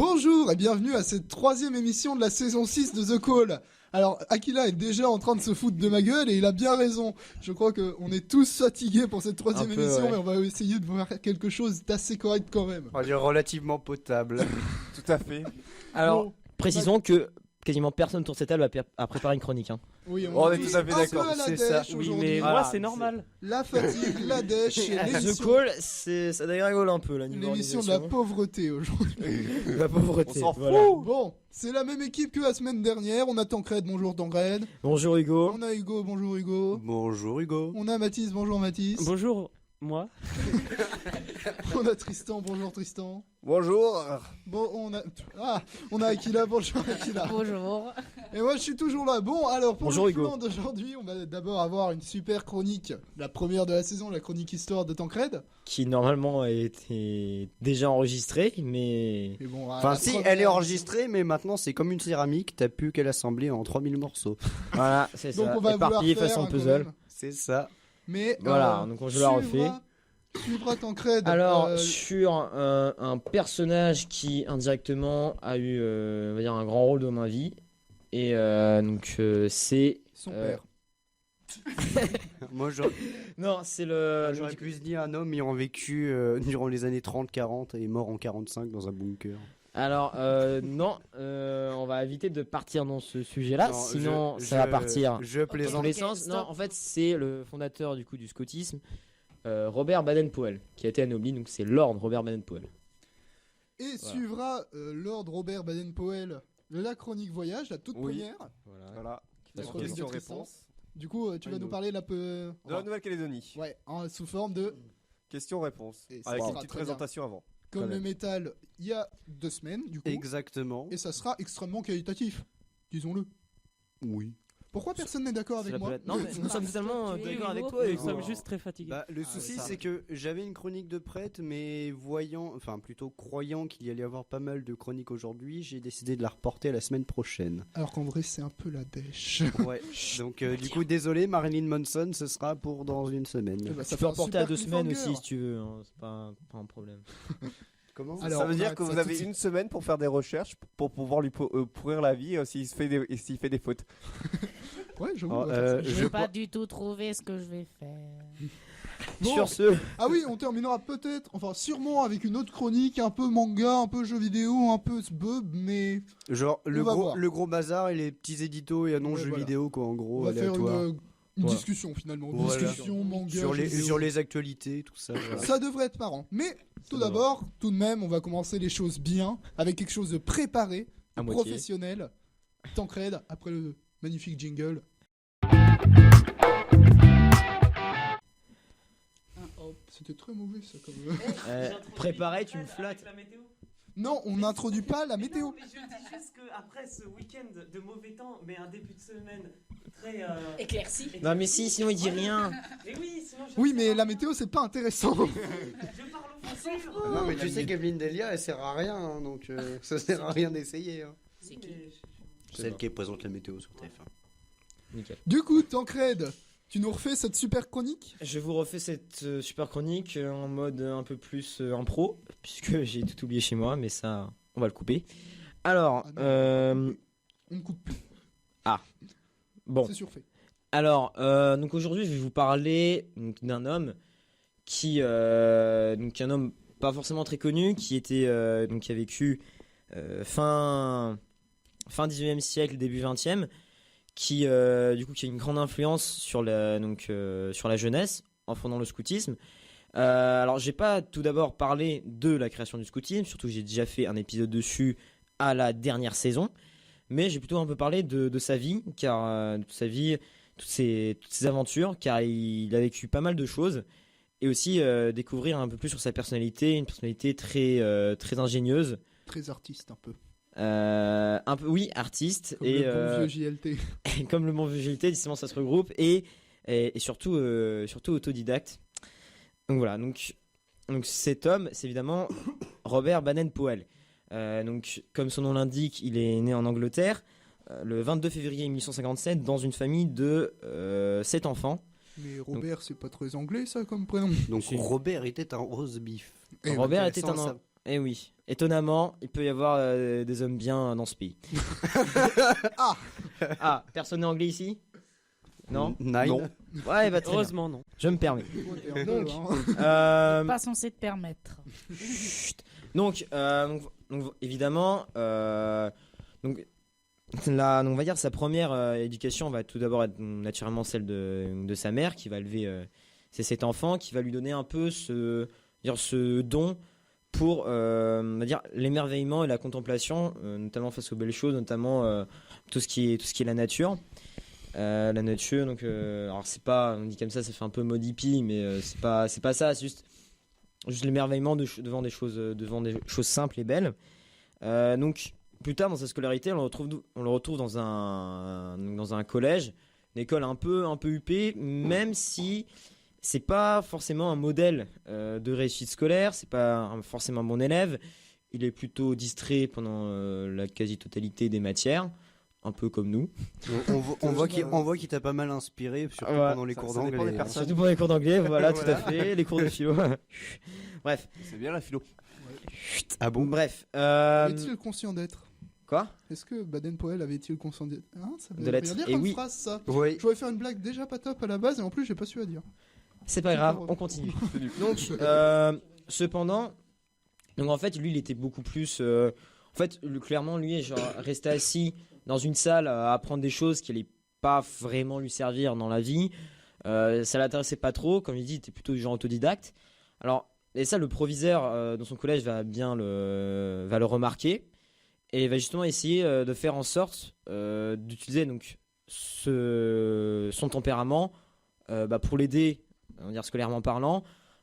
Bonjour et bienvenue à cette 3e émission de la saison 6 de The Call. Alors, Aquila est déjà en train de se foutre de ma gueule et il a bien raison. Je crois qu'on est tous fatigués pour cette 3e émission, ouais. mais on va essayer de voir quelque chose d'assez correct quand même. On va dire relativement potable. Tout à fait. Alors, Bon, précisons que quasiment personne autour de cette table a préparé une chronique. Hein. Oui, On est est tous à fait un d'accord, peu à la c'est ça. dèche Oui, aujourd'hui. Mais Voilà, moi, c'est normal. La fatigue, la dèche, et The l'émission, Call, ça dégringole un peu là. niveau l'émission de la organisation. pauvreté aujourd'hui. La pauvreté. On s'en voilà. Bon, c'est la même équipe que la semaine dernière. On a Tancred, bonjour Tancred. Bonjour Hugo. On a Hugo, bonjour Hugo. Bonjour Hugo. On a Mathis, bonjour Mathis. Bonjour, moi. On a Tristan, bonjour Tristan. Bonjour. Bon, on a Aquila, bonjour Aquila. Bonjour. Et moi je suis toujours là. Bon, alors pour Bonjour, le Hugo. plan d'aujourd'hui, on va d'abord avoir une super chronique, la première de la saison, la chronique histoire de Tancred. Qui normalement a été déjà enregistrée, mais Et bon, Enfin, la si, première- elle est enregistrée, mais maintenant c'est comme une céramique, t'as plus qu'à l'assembler en 3000 morceaux. voilà, c'est Donc ça. on va vouloir Éparpillé faire façon hein, quand puzzle. même. C'est ça. Mais Voilà, donc je la refais. Suivra Tancred. Alors, sur un personnage qui indirectement a eu, on va dire, un grand rôle dans ma vie, et c'est son euh, père. Moi, non, c'est le j'aurais pu se dire un homme ayant vécu durant les années 30-40 et mort en 45 dans un bunker. Alors, non, on va éviter de partir dans ce sujet-là, Non, sinon je- ça va je- partir Je dans plaisante. tous les Ok, sens. stop. Non, en fait, c'est le fondateur du coup du scoutisme, Robert Baden-Powell, qui a été anobli, donc c'est Lord Robert Baden-Powell. Et suivra Lord Robert Baden-Powell, la chronique voyage, la toute Oui. première. Voilà. La chronique de Tristan. Question-réponse. Du coup, tu vas nous parler là peu. De la Nouvelle-Calédonie. Ouais, sous forme de. Question-réponse. Et ça Avec sera une petite très bien. présentation avant. Comme Quand le même. métal, il y a 2 semaines, du coup. Exactement. Et ça sera extrêmement qualitatif, disons-le. Oui. Pourquoi personne n'est d'accord avec moi Non, mais nous sommes totalement Tu es d'accord avec Hugo, toi. Nous Hugo. sommes juste très fatigués. Bah, le souci, ça. c'est que j'avais une chronique de prête, mais croyant qu'il y allait y avoir pas mal de chroniques aujourd'hui, j'ai décidé de la reporter à la semaine prochaine. Alors qu'en vrai, c'est un peu la dèche. Ouais. Donc, du coup, désolé, Marilyn Manson, ce sera pour dans une semaine. Eh ben, Ça fait peut un reporter à super 2 semaines cliffhanger. aussi si tu veux, hein, c'est pas un problème. Comment Alors, ça veut on dire arrête que ça vous tout avez de suite. une semaine pour faire des recherches pour pouvoir lui pourrir la vie s'il fait des fautes. Ouais, j'avoue. Oh, on va faire ça. Je je n'ai pas du tout trouvé ce que je vais faire. Bon. Sur ce, Ah oui, on terminera peut-être, enfin sûrement avec une autre chronique, un peu manga, un peu jeu vidéo, un peu sbub, mais Genre, On va voir. le gros bazar et les petits éditos et annonces Ouais, jeux voilà. vidéo, quoi, en gros, on va faire aléatoire. une Voilà. discussion finalement. Voilà. Discussion, manga, Sur jeux les, vidéo. sur les actualités, tout ça. voilà. Ça devrait être marrant. Mais tout d'abord, tout de même, on va commencer les choses bien, avec quelque chose de préparé, À de moitié. professionnel. Tancred, après le magnifique jingle. C'était très mauvais ça comme... préparé, tu me flattes. Non, on n'introduit pas la Mais météo. non, mais je dis juste qu'après ce week-end de mauvais temps, mais un début de semaine très. Éclairci. Non mais si, sinon il dit rien. Mais oui, sinon je. Oui, mais la météo, c'est pas intéressant. Je parle au futur. Ah non, mais tu sais qu'Evelyne Delia, elle sert à rien, hein, donc ça sert à rien d'essayer. Hein. C'est qui? Celle qui présente la météo sur TF1. Nickel. Du coup, Tancred, tu nous refais cette super chronique? Je vous refais cette super chronique en mode un peu plus impro, puisque j'ai tout oublié chez moi, mais ça, on va le couper. Alors, Ah non. On ne coupe plus, bon. c'est surfait. Alors, donc aujourd'hui, je vais vous parler donc, d'un homme qui, donc un homme pas forcément très connu, qui était, donc qui a vécu fin 19e siècle, début 20e, qui, du coup, qui a une grande influence sur la jeunesse en fondant le scoutisme. Alors, j'ai pas tout d'abord parlé de la création du scoutisme, surtout que j'ai déjà fait un épisode dessus à la dernière saison, mais j'ai plutôt un peu parlé de sa vie, car de sa vie, toutes ses aventures, car il a vécu pas mal de choses, et aussi découvrir un peu plus sur sa personnalité, une personnalité très ingénieuse, Très artiste un peu. un peu oui artiste Comme et le bon vieux JLT. comme le bon vieux JLT, justement ça se regroupe et surtout autodidacte. Donc voilà, donc cet homme, c'est évidemment Robert Baden-Powell. Donc comme son nom l'indique, il est né en Angleterre le 22 février 1857 dans une famille de 7 enfants. Mais Robert, c'est pas très anglais ça comme prénom. Donc Si. Robert était un rose beef. Eh, Robert ok, était sans un ça. Eh oui, étonnamment, il peut y avoir des hommes bien dans ce pays. Ah, personne n'est anglais ici? Non? Nine. Non. Ouais, bah très bien. Heureusement, non. Je me permets. Donc, Pas censé te permettre. Chut. Donc, évidemment, donc on va dire sa première éducation va tout d'abord être naturellement celle de sa mère qui va élever cet enfant, qui va lui donner un peu ce don pour on va dire l'émerveillement et la contemplation, notamment face aux belles choses, notamment tout ce qui est la nature. La nature, donc alors c'est pas, on dit comme ça fait un peu mode hippie, mais c'est pas ça, c'est juste l'émerveillement devant des choses simples et belles. Donc plus tard dans sa scolarité, on le retrouve dans un collège, une école un peu huppée, même si c'est pas forcément un modèle de réussite scolaire, c'est pas forcément un bon élève. Il est plutôt distrait pendant la quasi-totalité des matières, un peu comme nous. On voit qu'il t'a pas mal inspiré, surtout Ouais. pendant les Ça- cours ça dépend des d'anglais. personnes. Surtout pour les cours d'anglais, voilà, tout à Voilà. fait, les cours de philo. Bref, C'est bien la philo. Ah bon? bref. est-il conscient d'être? Quoi? Est-ce que Baden-Powell avait-il conscient d'être? Hein, ça veut De l'être. rien dire Et comme oui. phrase, ça. Oui. Je voulais faire une blague déjà pas top à la base et en plus j'ai pas su à dire. C'est pas grave, on continue. Donc, cependant, donc en fait, lui, il était beaucoup plus. En fait, clairement, lui, genre, restait assis dans une salle à apprendre des choses qui allaient pas vraiment lui servir dans la vie. Ça l'intéressait pas trop, comme il dit, il était plutôt du genre autodidacte. Alors, et ça, le proviseur dans son collège va le remarquer et va justement essayer de faire en sorte d'utiliser donc son tempérament pour l'aider, on va dire scolairement parlant,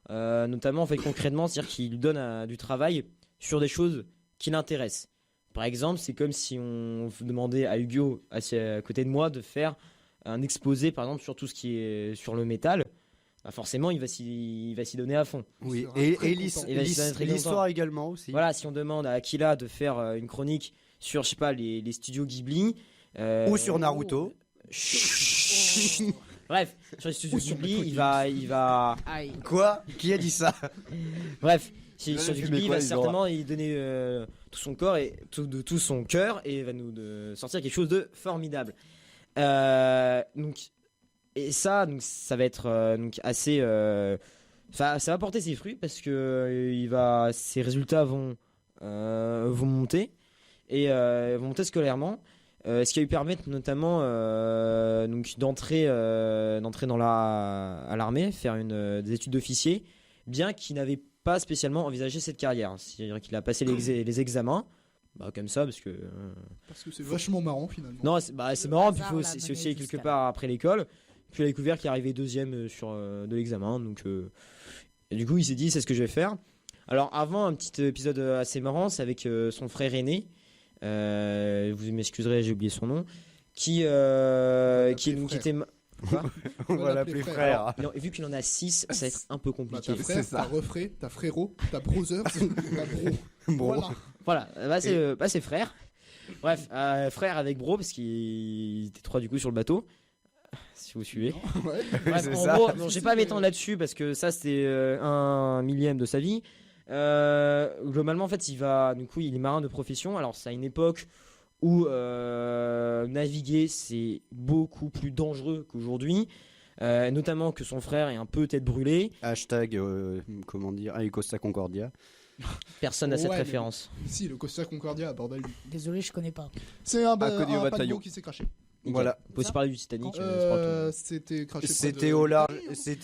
notamment en fait concrètement, c'est-à-dire qu'il lui donne du travail sur des choses qui l'intéressent. Par exemple, c'est comme si on demandait à Hugo, assis à côté de moi, de faire un exposé, par exemple, sur tout ce qui est sur le métal. Bah forcément, il va s'y donner à fond. Oui. sera Et très l'his- content. Il va se donner très l'histoire également aussi. Voilà, si on demande à Akila de faire une chronique sur, je sais pas, les studios Ghibli. Ou sur Naruto. Chut. Bref, sur les studios Ou sur Ghibli, Maître il va. Aïe. Quoi? Qui a dit ça? Bref, Il va sur fumer Ghibli, il quoi, va il certainement y donner tout son corps et tout son cœur et va nous sortir quelque chose de formidable. Donc ça va être donc assez. Ça va porter ses fruits parce que ses résultats vont monter et vont monter scolairement. Ce qui va lui permettre notamment donc d'entrer à l'armée, faire des études d'officier, bien qu'il n'avait pas spécialement envisagé cette carrière. C'est-à-dire qu'il a passé les examens, comme ça, parce que... Parce que c'est vachement marrant finalement. Non, c'est marrant, puis hasard l'a c'est mené aussi quelque jusqu'à part après l'école. Puis il a découvert qu'il arrivait deuxième de l'examen, donc... et du coup, il s'est dit, c'est ce que je vais faire. Alors avant, un petit épisode assez marrant, c'est avec son frère aîné. Vous m'excuserez, j'ai oublié son nom. Qui était. Quoi? On va l'appeler frère. Non, et vu qu'il en a 6, ça va être un peu Bah, compliqué. t'as frère, t'as refré, t'as frérot, t'as brother, t'as bro. Bon. Voilà. Voilà, c'est frère. Bref, frère avec bro, parce qu'il était 3 du coup sur le bateau. Si vous suivez. Ouais. Bref, C'est en ça. gros, bon, je vais pas m'étendre là-dessus parce que ça c'était 1/1000 de sa vie. Globalement, en fait, il est marin de profession. Alors, c'est à une époque où naviguer c'est beaucoup plus dangereux qu'aujourd'hui, notamment que son frère est un peu tête brûlée. Hashtag, comment dire, Costa Concordia. Personne n'a cette Ouais, mais référence. Si, le Costa Concordia, bordel. Désolé, je connais pas. C'est un Inconnu au paquebot bataillon. qui s'est craché. Voilà. On peut aussi parler du Titanic. c'est pas tout. C'était craché. C'était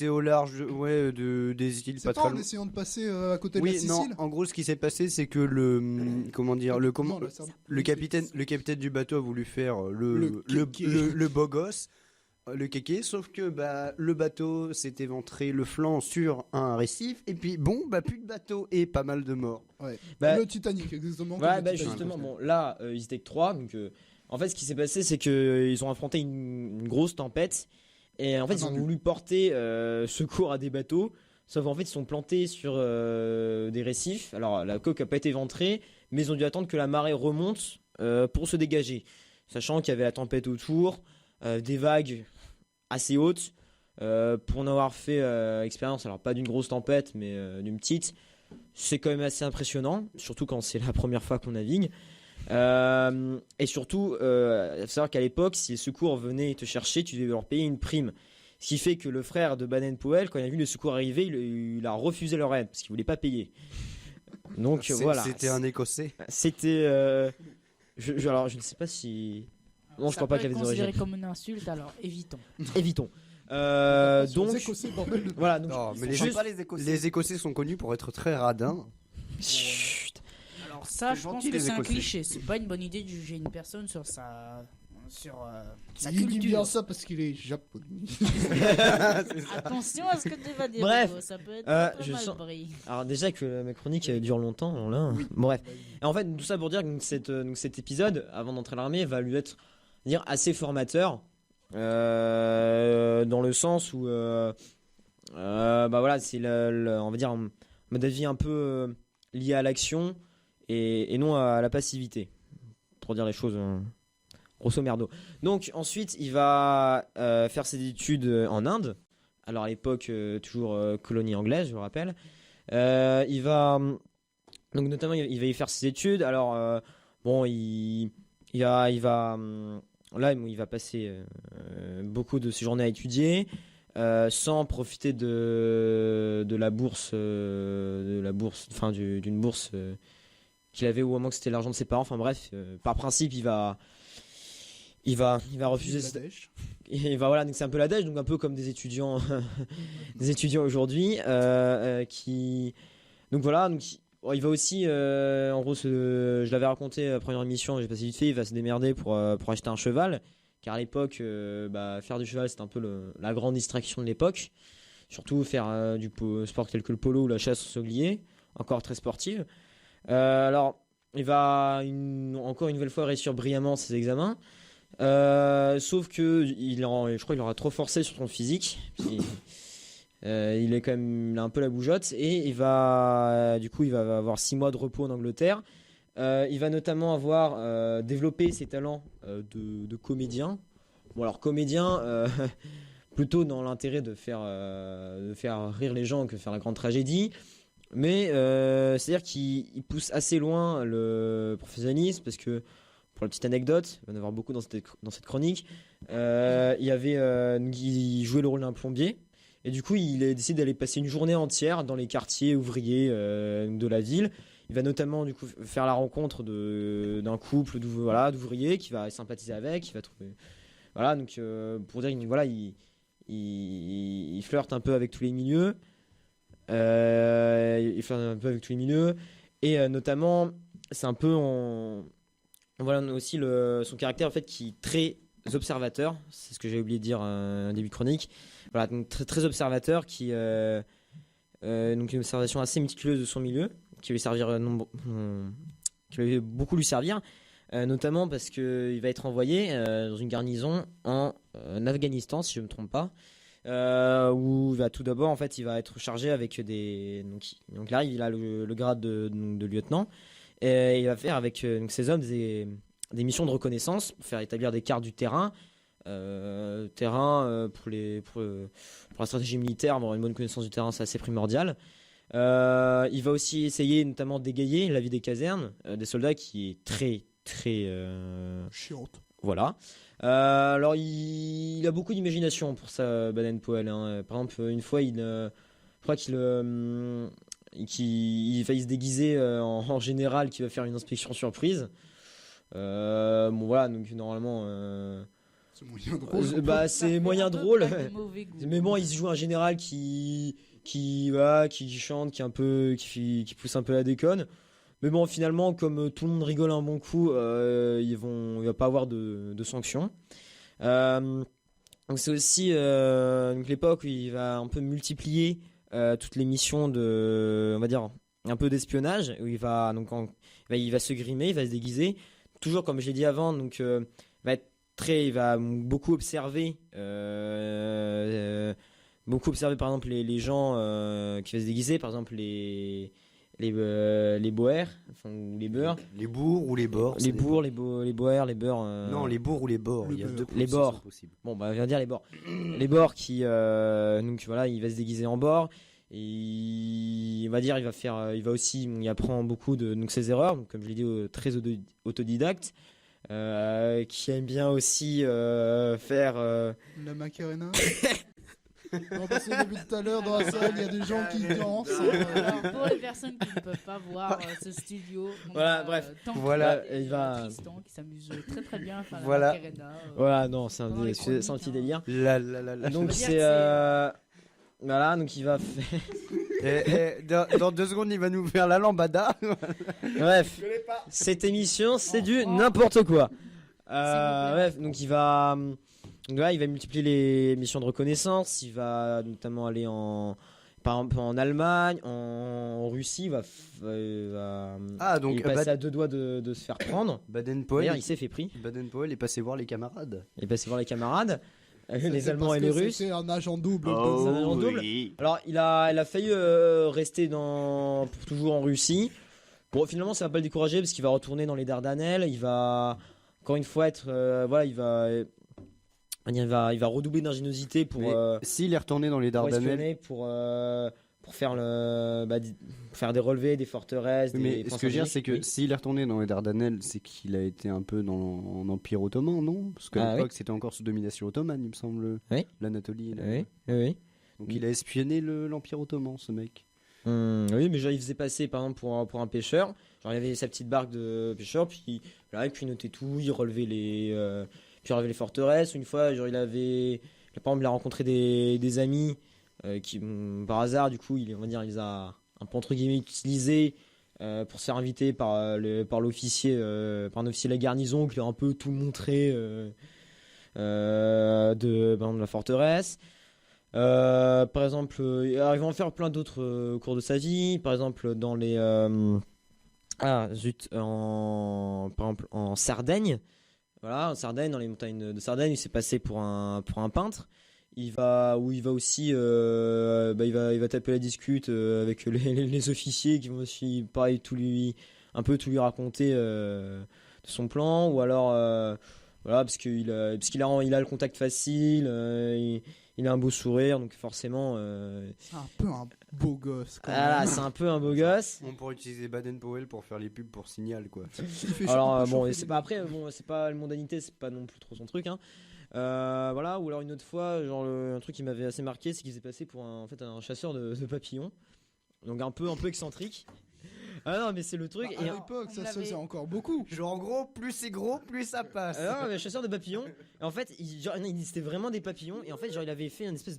au large, ouais, des îles C'est pas pas très en loin. essayant de passer à côté de la Oui, Sicile. non, en gros, ce qui s'est passé, c'est que comment dire, Non, la Serbie. le capitaine du bateau a voulu faire Le kéké. le beau gosse, le kéké, sauf que le bateau s'est éventré le flanc sur un récif, et puis plus de bateau et pas mal de morts. Ouais. Bah, Le Titanic, exactement. Ouais, comme le Titanic. justement, bon, là, ils étaient que 3. Donc, en fait, ce qui s'est passé, c'est qu'ils ont affronté une grosse tempête. Et en fait, ils ont voulu porter secours à des bateaux. Sauf qu'en fait, ils sont plantés sur des récifs. Alors, la coque n'a pas été éventrée, mais ils ont dû attendre que la marée remonte pour se dégager. Sachant qu'il y avait la tempête autour, des vagues assez hautes. Pour en avoir fait expérience, alors pas d'une grosse tempête, mais d'une petite. c'est quand même assez impressionnant, surtout quand c'est la première fois qu'on navigue. Et surtout, il faut savoir qu'à l'époque, si les secours venaient te chercher, tu devais leur payer une prime. Ce qui fait que le frère de Baden-Powell, quand il a vu les secours arriver, il a refusé leur aide parce qu'il voulait pas payer. Donc voilà. C'était un Écossais. C'était. Alors, je ne sais pas si. Non, je crois pas qu'il y avait des origines. Considéré comme une insulte, alors évitons. Évitons. Donc. Écossais, bordel de... Voilà. Donc, Non, mais Les les Écossais sont connus pour être très radins. Chut. Alors ça, je pense gentil, que les c'est un Écossais. cliché. C'est pas une bonne idée de juger une personne sur sa Il dit bien culture. ça parce qu'il est japonais. Attention à ce que tu vas dire. Bref, Hugo, ça peut être très je mal sens- pris. Alors déjà que ma chronique dure longtemps, alors là. Bref. Et en fait, tout ça pour dire que cet épisode, avant d'entrer à l'armée, va lui être assez formateur, dans le sens où, bah voilà, c'est on va dire un mode de vie un peu lié à l'action et non à la passivité, pour dire les choses grosso merdo. Donc ensuite, il va faire ses études en Inde. Alors à l'époque, toujours colonie anglaise, je vous rappelle. Il va donc notamment il va y faire ses études. Alors bon, il va là il va passer beaucoup de ses journées à étudier, sans profiter de la bourse, enfin d'une bourse qu'il avait au moment que c'était l'argent de ses parents. Enfin bref, par principe, il va refuser. Et bah voilà, donc c'est un peu la dèche, donc un peu comme des étudiants, des étudiants aujourd'hui, qui, donc voilà, donc il va aussi, en gros, je l'avais raconté à la première émission, j'ai passé vite fait, il va se démerder pour acheter un cheval, car à l'époque, faire du cheval c'était un peu la grande distraction de l'époque, surtout faire du sport tel que le polo ou la chasse au sanglier, encore très sportive. Alors, il va encore une nouvelle fois réussir brillamment ses examens. Sauf que je crois qu'il aura trop forcé sur son physique. Il est quand même, il a un peu la bougeotte et il va avoir 6 mois de repos en Angleterre. Il va notamment avoir développé ses talents de comédien. Bon alors comédien plutôt dans l'intérêt de faire rire les gens que faire la grande tragédie. Mais c'est-à-dire qu'il pousse assez loin le professionnalisme parce que, pour la petite anecdote, il va y en avoir beaucoup dans cette chronique, il jouait le rôle d'un plombier et du coup il a décidé d'aller passer une journée entière dans les quartiers ouvriers de la ville. Il va notamment du coup faire la rencontre d'un couple d'ouvriers qui va sympathiser avec, il va trouver, voilà, donc pour dire il flirte un peu avec tous les milieux. Il flirte un peu avec tous les milieux et notamment c'est un peu voilà aussi son caractère en fait qui est très observateur, c'est ce que j'ai oublié de dire en début de chronique. Voilà, donc très, très observateur qui donc une observation assez méticuleuse de son milieu qui va beaucoup lui servir, notamment parce que il va être envoyé dans une garnison en Afghanistan si je me trompe pas. Où il va tout d'abord en fait il va être chargé avec donc là il a le grade de lieutenant et il va faire avec ces hommes des missions de reconnaissance pour faire établir des cartes du terrain pour la stratégie militaire. Avoir une bonne connaissance du terrain, c'est assez primordial. Il va aussi essayer notamment d'égayer la vie des casernes des soldats qui est très très chiante. Voilà. Alors il a beaucoup d'imagination pour ça, Baden-Powell. Hein. Par exemple, une fois, je crois qu'il faillit se déguiser en général qui va faire une inspection surprise. Bon voilà, donc normalement. C'est moyen drôle. C'est moyen drôle. Pas de mauvais goût. Mais bon, il se joue un général qui chante, qui pousse un peu la déconne. Mais bon, finalement, comme tout le monde rigole un bon coup, il va pas avoir de sanctions. Donc c'est aussi l'époque où il va un peu multiplier toutes les missions on va dire, un peu d'espionnage, où il va se grimer, il va se déguiser. Toujours comme je l'ai dit avant, donc il va beaucoup observer par exemple les gens qui vont se déguiser, par exemple les boers, enfin, ou les beurs. Les bourgs ou les bords. Les bourgs, les boers, les beurs. Non, les bourgs ou les bords. Il y a deux les bords. possibles. Bon, on va dire les bords. Les bords qui, donc voilà, il va se déguiser en bord. Et on va dire, il va aussi, il apprend beaucoup de donc ses erreurs, donc comme je l'ai dit, très autodidacte, qui aime bien aussi faire. La Macarena. On parce que depuis tout à l'heure dans la salle, il y a des gens qui dansent. Alors, pour les personnes qui ne peuvent pas voir ce studio, on Voilà, a, bref. Tanguy Voilà, et il va- Tristan qui s'amusent très très bien à faire Voilà. la Macarena. Voilà, non, c'est pendant les chroniques, un petit hein. délire. Donc On va dire c'est que voilà, donc il va faire. Dans 2 secondes, il va nous faire la lambada. Bref, cette émission, c'est du n'importe quoi. S'il vous plaît. Bref, donc il va multiplier les missions de reconnaissance. Il va notamment aller par exemple en Allemagne, en Russie. Ah, donc il est passé à 2 doigts de se faire prendre. Baden-Powell. D'ailleurs, il s'est fait pris. Baden-Powell est passé voir les camarades. Il est passé voir les camarades, les C'était Allemands parce et les que Russes. C'était un agent double. C'est un agent double. Alors, il a failli rester pour toujours en Russie. Bon, finalement, ça va pas le décourager parce qu'il va retourner dans les Dardanelles. Il va encore une fois être, il va redoubler d'ingéniosité pour Mais s'il est retourné dans les pour Dardanelles. espionner, pour faire faire des relevés, des forteresses. Mais des ce que je veux dire, c'est que oui. s'il est retourné dans les Dardanelles, c'est qu'il a été un peu en Empire ottoman, non? Parce qu'à Ah, l'époque, c'était encore sous domination ottomane, il me semble. Oui. L'Anatolie. là. Oui, oui. Donc Oui. il a espionné l'Empire ottoman, ce mec. Oui, mais genre, il faisait passer par exemple pour un pêcheur. Genre, il avait sa petite barque de pêcheur, puis là, il notait tout, il relevait les forteresses. Une fois, genre, par exemple, il a rencontré des amis qui, par hasard, du coup, on va dire, il les a un peu entre guillemets utilisés pour se faire inviter par l'officier, par un officier de la garnison qui lui a un peu tout montré par exemple, de la forteresse. Par exemple, il va en faire plein d'autres au cours de sa vie. Par exemple, dans les par exemple en Sardaigne. Voilà, en Sardaigne, dans les montagnes de Sardaigne, il s'est passé pour un peintre. Il va aussi, il va taper la discute avec les officiers qui vont aussi, pareil, tout lui raconter de son plan, ou alors, voilà, parce qu'il a le contact facile, il a un beau sourire, donc forcément, C'est un peu un beau gosse. Quand voilà, même. c'est un peu un beau gosse. On pourrait utiliser Baden-Powell pour faire les pubs pour Signal, quoi. Il fait Alors chaud- bon, chauffer c'est les- pas après, bon, c'est pas le mondanité, c'est pas non plus trop son truc, hein. Voilà, ou alors une autre fois, genre un truc qui m'avait assez marqué, c'est qu'il s'est passé pour un chasseur de papillons, donc un peu excentrique. Ah non, mais c'est le truc. À Et l'époque, on ça se l'avait- faisait encore beaucoup. Genre, en gros, plus c'est gros, plus ça passe. non, mais chasseur de papillons. Et en fait, c'était vraiment des papillons. Et en fait, genre, il avait fait une espèce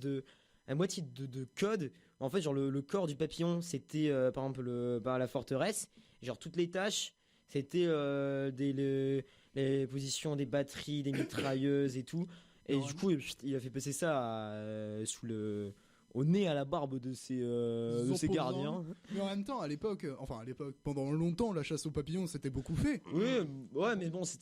à moitié de code. En fait, genre, le corps du papillon, c'était par exemple la forteresse. Et genre, toutes les tâches, c'était les positions des batteries, des mitrailleuses et tout. Et du coup, il a fait passer ça au nez, à la barbe de ses Opposants. gardiens. Mais en même temps, à l'époque, pendant longtemps, la chasse aux papillons, c'était beaucoup fait. Oui, ouais, mais bon, c'est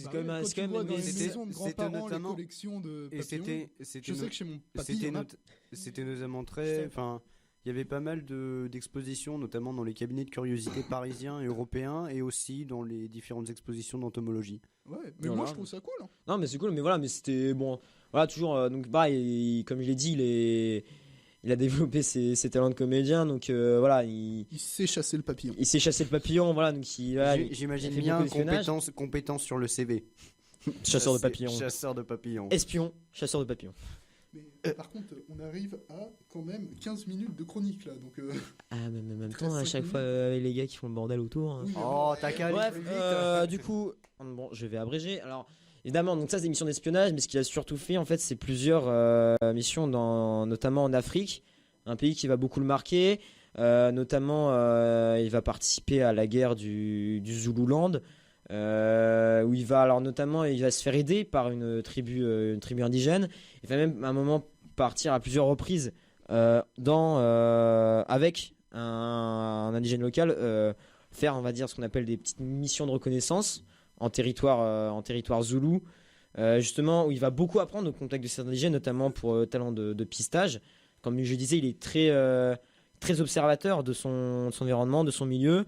Bah quand ouais, même, quand c'est tu quand vois même dans les c'était- maisons de c'était grands-parents, notamment- les collections de Et papillons. c'était Je sais que chez mon papy, c'était il y en a- c'était notamment très. Enfin, il y avait pas mal d'expositions, notamment dans les cabinets de curiosité parisiens et européens, et aussi dans les différentes expositions d'entomologie. Ouais, mais Voilà. moi je trouve ça cool. Hein. Non, mais c'est cool, mais voilà, mais c'était bon. Voilà, toujours. Donc, pareil, comme je l'ai dit, il a développé ses talents de comédien, donc voilà, il Il sait chasser le papillon. s'est chassé le papillon, voilà, donc voilà, J'imagine il a fait bien beaucoup d'espionnage. compétences sur le CV. Chasseur de papillons. Chasseur de papillons. Espion, chasseur de papillons. Mais par contre, on arrive à quand même 15 minutes de chronique là. Donc, Ah, mais en même Très temps, à chaque synchronique. fois, les gars qui font le bordel autour. Hein. oui, Oh, t'as qu'à aller Bref, plus vite. du coup, bon, je vais abréger. Alors, évidemment, donc ça, c'est des missions d'espionnage, mais ce qu'il a surtout fait, en fait, c'est plusieurs missions, notamment en Afrique, un pays qui va beaucoup le marquer. Notamment, il va participer à la guerre du Zululand, où il va se faire aider par une tribu indigène. Il va même à un moment partir à plusieurs reprises avec un indigène local, faire, on va dire, ce qu'on appelle des petites missions de reconnaissance en territoire zoulou, justement, où il va beaucoup apprendre au contact de ces indigènes, notamment pour talent de pistage. Comme je disais, il est très observateur de son environnement, de son milieu.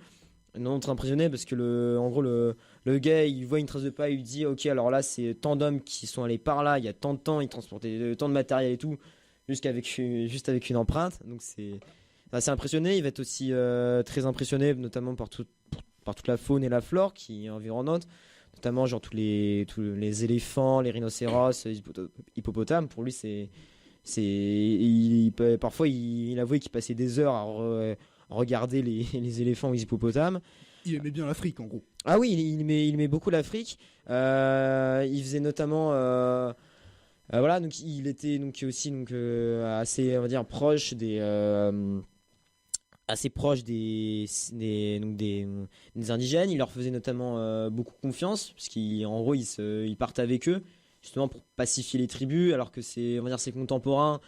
Non, très impressionné parce que en gros, le gars, il voit une trace de pas, il lui dit ok, alors là, c'est tant d'hommes qui sont allés par là, il y a tant de temps, ils transportaient tant de matériel et tout, juste avec une empreinte. Donc assez impressionné. Il va être aussi très impressionné, notamment par toute la faune et la flore qui est environnante, notamment genre tous les éléphants, les rhinocéros, les hippopotames. Pour lui, parfois il avouait qu'il passait des heures à regarder les éléphants ou les hippopotames. Il aimait bien l'Afrique, en gros. Ah oui, il aimait beaucoup l'Afrique. Il faisait notamment, voilà, donc il était donc aussi assez, on va dire, proche assez proche des indigènes. Il leur faisait notamment beaucoup confiance, parce qu'en gros, il partait avec eux, justement pour pacifier les tribus, alors que on va dire, ses contemporains,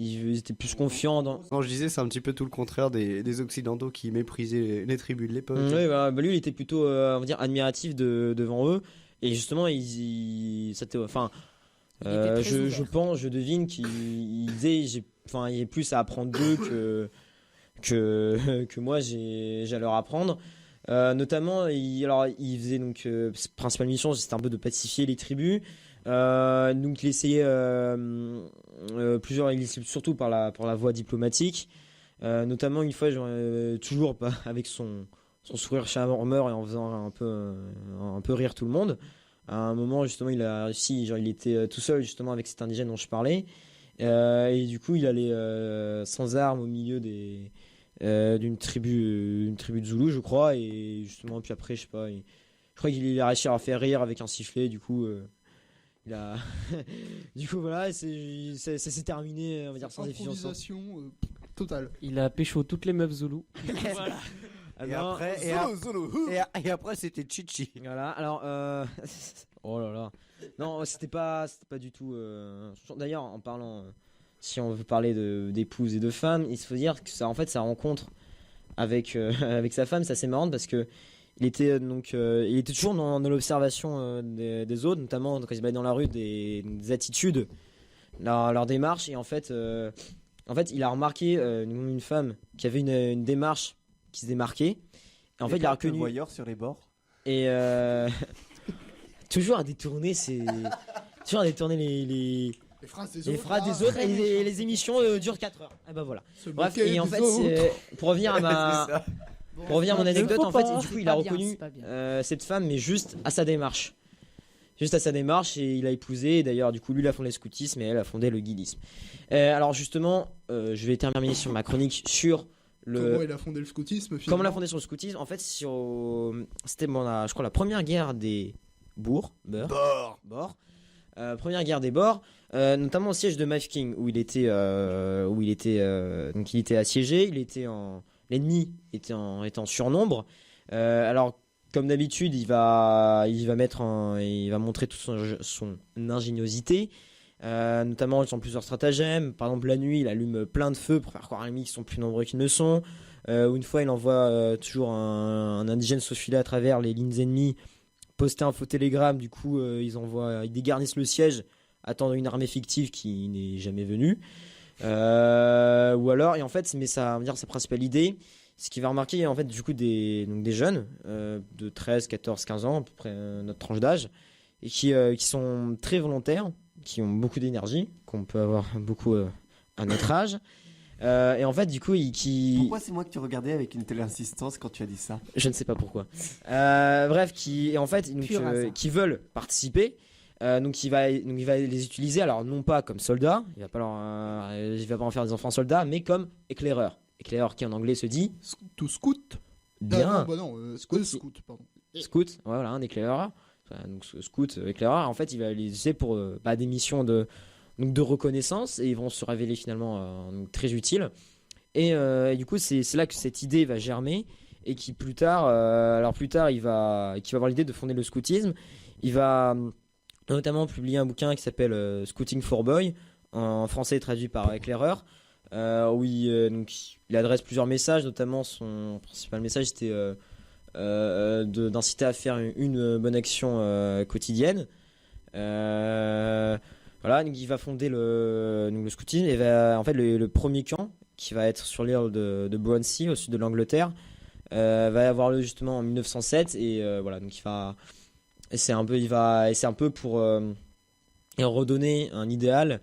ils étaient plus confiants dans... Quand je disais, c'est un petit peu tout le contraire des Occidentaux qui méprisaient les tribus de l'époque. Oui, voilà. Lui, il était plutôt, on va dire, admiratif devant eux. Et justement, enfin, je devine qu'il disait, il y a plus à apprendre d'eux que moi j'ai à leur apprendre. Notamment, il faisait donc principale mission, c'était un peu de pacifier les tribus. Donc il essayait il essayait surtout par la voie diplomatique. Notamment une fois, toujours avec son sourire charmeur et en faisant un peu rire tout le monde. À un moment, justement, il a réussi, il était tout seul justement avec cet indigène dont je parlais. Et du coup, il allait sans armes au milieu d'une tribu de Zoulous, je crois. Et justement, puis après, je sais pas, je crois qu'il a réussi à faire rire avec un sifflet. Du coup, du coup, voilà, ça s'est terminé, on va dire, sans efficience. Improvisation totale. Il a pécho toutes les meufs Zoulou. Voilà. Et après, c'était Chichi. Voilà, alors oh là là. Non, c'était pas du tout d'ailleurs, en parlant si on veut parler d'épouses et de femmes, il faut dire que ça, en fait, sa rencontre avec avec sa femme, c'est assez marrant parce que il était toujours dans l'observation des autres, notamment quand il se baladait dans la rue, des attitudes, leur démarche. Et en fait, il a remarqué une femme qui avait une démarche qui se démarquait. Et en fait, il a reconnu. Voyeur sur les bords. Et toujours à détourner les phrases des autres, et les émissions durent 4 heures. Et ben voilà. Bref, et en fait, pour revenir à mon anecdote, en fait, du coup, il a reconnu cette femme, mais juste à sa démarche. Juste à sa démarche, et il a épousé. Et d'ailleurs, du coup, lui, il a fondé le scoutisme et elle a fondé le guidisme. Alors, justement, je vais terminer sur ma chronique sur comment il a fondé le scoutisme, finalement. Comment il a fondé sur le scoutisme. En fait, c'était, je crois, la première guerre des bourgs. Première guerre des bords, notamment au siège de Mafeking, où il était assiégé. L'ennemi était en surnombre. Alors, comme d'habitude, il va montrer toute son ingéniosité, notamment ils ont plusieurs stratagèmes. Par exemple, la nuit, il allume plein de feux pour faire croire à l'ennemi qu'ils sont plus nombreux qu'ils ne sont. Une fois, il envoie toujours un indigène se faufiler à travers les lignes ennemies, poster un faux télégramme. Du coup, ils dégarnissent le siège, attendant une armée fictive qui n'est jamais venue. Ou alors, et en fait, mais ça va dire sa principale idée, ce qu'il va remarquer, en fait, du coup, des jeunes de 13, 14, 15 ans, à peu près notre tranche d'âge, et qui sont très volontaires, qui ont beaucoup d'énergie, qu'on peut avoir beaucoup à notre âge. Et en fait, du coup, Pourquoi c'est moi que tu regardais avec une telle insistance quand tu as dit ça? Je ne sais pas pourquoi. Bref, qui veulent participer. Donc il va les utiliser, alors non pas comme soldats, il va pas en faire des enfants soldats, mais comme éclaireurs. Éclaireur qui en anglais se dit scout. Bien. Scout, pardon. Scout, voilà, un éclaireur. Donc scout, éclaireur. En fait, il va les utiliser pour des missions de reconnaissance, et ils vont se révéler finalement très utiles. Et du coup, c'est là que cette idée va germer, et qui plus tard, il va avoir l'idée de fonder le scoutisme. Il va notamment publié un bouquin qui s'appelle Scouting for Boy, en français traduit par éclaireur, où il adresse plusieurs messages, notamment son principal message c'était d'inciter à faire une bonne action quotidienne. Voilà, donc il va fonder le scoutisme, et en fait le premier camp, qui va être sur l'île de Brownsea, au sud de l'Angleterre, va avoir lieu justement en 1907, et voilà, donc c'est un peu pour redonner un idéal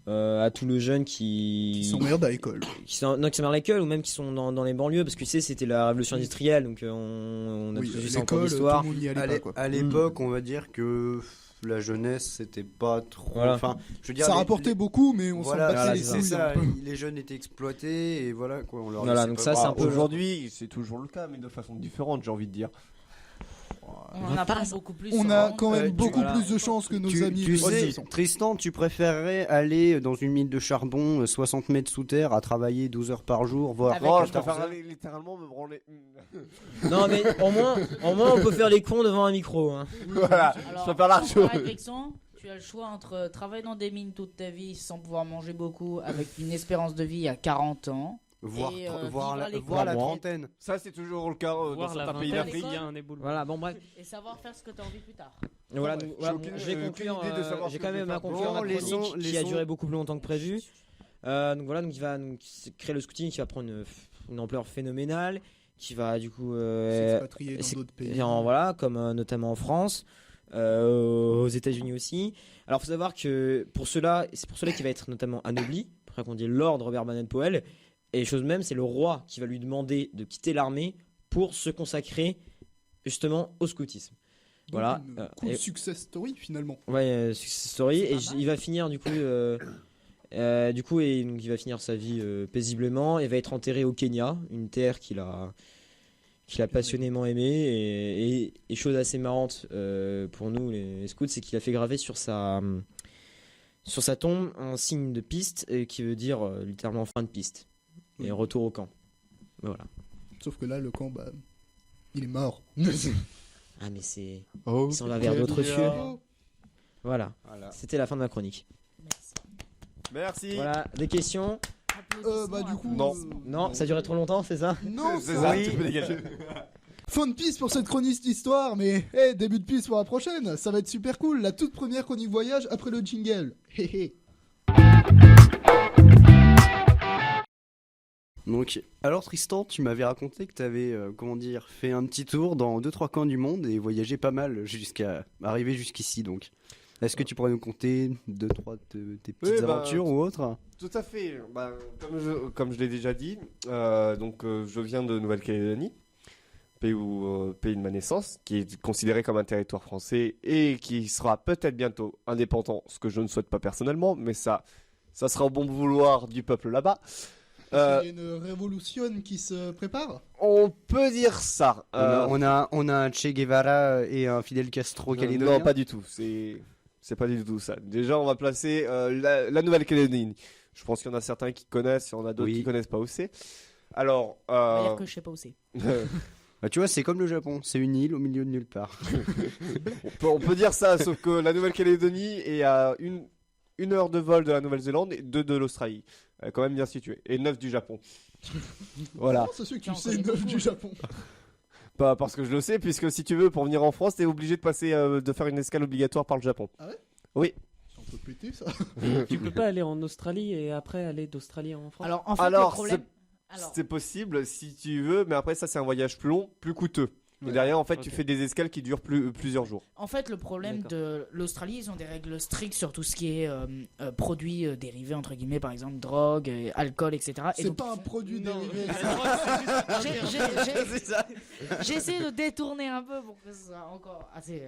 à tous les jeunes Qui s'emmerdent à l'école. qui s'emmerdent à l'école ou même qui sont dans les banlieues parce que tu sais c'était la révolution industrielle donc on a Oui, tous vu ça en cours l'école, tout d'histoire. le monde n'y allait pas, quoi. À l'époque, on va dire que la jeunesse, c'était pas trop. Voilà. Enfin, je veux dire, Ça les- rapportait beaucoup, mais on s'en Voilà, battait les c'est couilles ça. un peu. Les jeunes étaient exploités et voilà quoi. On leur Voilà, laissait donc pas ça, voir. c'est un peu- Aujourd'hui, c'est toujours le cas, mais de façon différente, j'ai envie de dire. On en apprend beaucoup plus. On sur a le quand monde. même beaucoup voilà. plus de chances que nos Tu, amis. tu les sais, adolescents. Tristan, tu préférerais aller dans une mine de charbon 60 mètres sous terre à travailler 12 heures par jour, voire Avec Non, un je préfère heures. aller littéralement me branler. Non mais au moins on peut faire les cons devant un micro. Hein. Voilà, je Alors, préfère la sans chose. réflexion, tu as le choix entre travailler dans des mines toute ta vie sans pouvoir manger beaucoup, avec une espérance de vie à 40 ans. Voir, Et, voir vivre la, à l'école. voir la Moi. trentaine. Ça, c'est toujours le cas dans Voir la certains pays vingtaine d'Afrique. s'il y a un éboule. Voilà bon bref. Et savoir faire ce que tu as envie plus tard. Voilà, Ouais, donc, voilà, aucune- je vais aucune conclure. idée de savoir J'ai ce quand que je même vais à faire. conclure ma Bon, les chronique sons- qui les a sons- duré beaucoup plus longtemps que prévu. Donc voilà, donc il va créer le scouting qui va prendre une ampleur phénoménale, qui va du coup S'expatrier dans c'est- d'autres pays. voilà, comme notamment en France, aux États-Unis aussi. Alors faut savoir que pour cela, c'est pour cela qu'il va être notamment anobli, pour ça qu'on dit Lord Robert Baden-Powell. Et chose même, c'est le roi qui va lui demander de quitter l'armée pour se consacrer justement au scoutisme. Donc, Voilà. une cool Et- success story finalement. Ouais, success story. C'est Et pas mal. il va finir du coup, et donc il va finir sa vie paisiblement et va être enterré au Kenya, une terre qu'il a passionnément aimée. Et chose assez marrante pour nous les scouts, c'est qu'il a fait graver sur sa tombe un signe de piste qui veut dire littéralement fin de piste et retour au camp. Voilà. Sauf que là, le camp, bah, il est mort. Ah mais c'est Oh, ils sont là vers d'autres cieux. Oh. Voilà. Voilà. C'était la fin de ma chronique. Merci. Merci. Voilà, des questions? Bah du coup. Non. Non, ça durait trop longtemps, c'est ça? Non, C'est ça, tu peux dégager. Fin de piste pour cette chronique d'histoire, mais début de piste pour la prochaine. Ça va être super cool. La toute première chronique voyage après le jingle. Hé hé. Donc, alors Tristan, tu m'avais raconté que tu avais, fait un petit tour dans 2-3 coins du monde et voyagé pas mal jusqu'à arriver jusqu'ici. Donc, est-ce que tu pourrais nous conter 2-3 de tes petites Oui, bah, aventures ou autres? Tout à fait. Bah, comme je l'ai déjà dit, je viens de Nouvelle-Calédonie, pays de ma naissance, qui est considéré comme un territoire français et qui sera peut-être bientôt indépendant, ce que je ne souhaite pas personnellement, mais ça sera au bon vouloir du peuple là-bas. Il y a une révolution qui se prépare. On peut dire ça. On a un Che Guevara et un Fidel Castro calédonien. Non, pas du tout. C'est pas du tout ça. Déjà, on va placer la Nouvelle-Calédonie. Je pense qu'il y en a certains qui connaissent, il y en a d'autres Oui. qui connaissent pas où c'est. Alors, On va dire que je sais pas où c'est. Bah, tu vois, c'est comme le Japon, c'est une île au milieu de nulle part. on peut dire ça, sauf que la Nouvelle-Calédonie est à une heure de vol de la Nouvelle-Zélande et 2 de l'Australie. Elle est quand même bien située. Et 9 du Japon. Voilà. Oh, c'est sûr que tu Tiens, on sais connaît 9 beaucoup, du hein. Japon. Pas parce que je le sais, puisque si tu veux, pour venir en France, t'es obligé de passer, de faire une escale obligatoire par le Japon. Ah ouais Oui. C'est un peu pété ça. Tu peux pas aller en Australie et après aller d'Australie en France? Alors, en fait, Alors, le problème. Alors, C'est possible si tu veux, mais après ça c'est un voyage plus long, plus coûteux. Et Ouais. derrière en fait Ok. tu fais des escales qui durent plusieurs jours. en fait, le problème D'accord. de l'Australie, ils ont des règles strictes sur tout ce qui est produits dérivés, entre guillemets, par exemple, drogue, alcool, etc. Et C'est donc, pas un produit Non. dérivé. J'essaie de détourner un peu pour que ce soit encore assez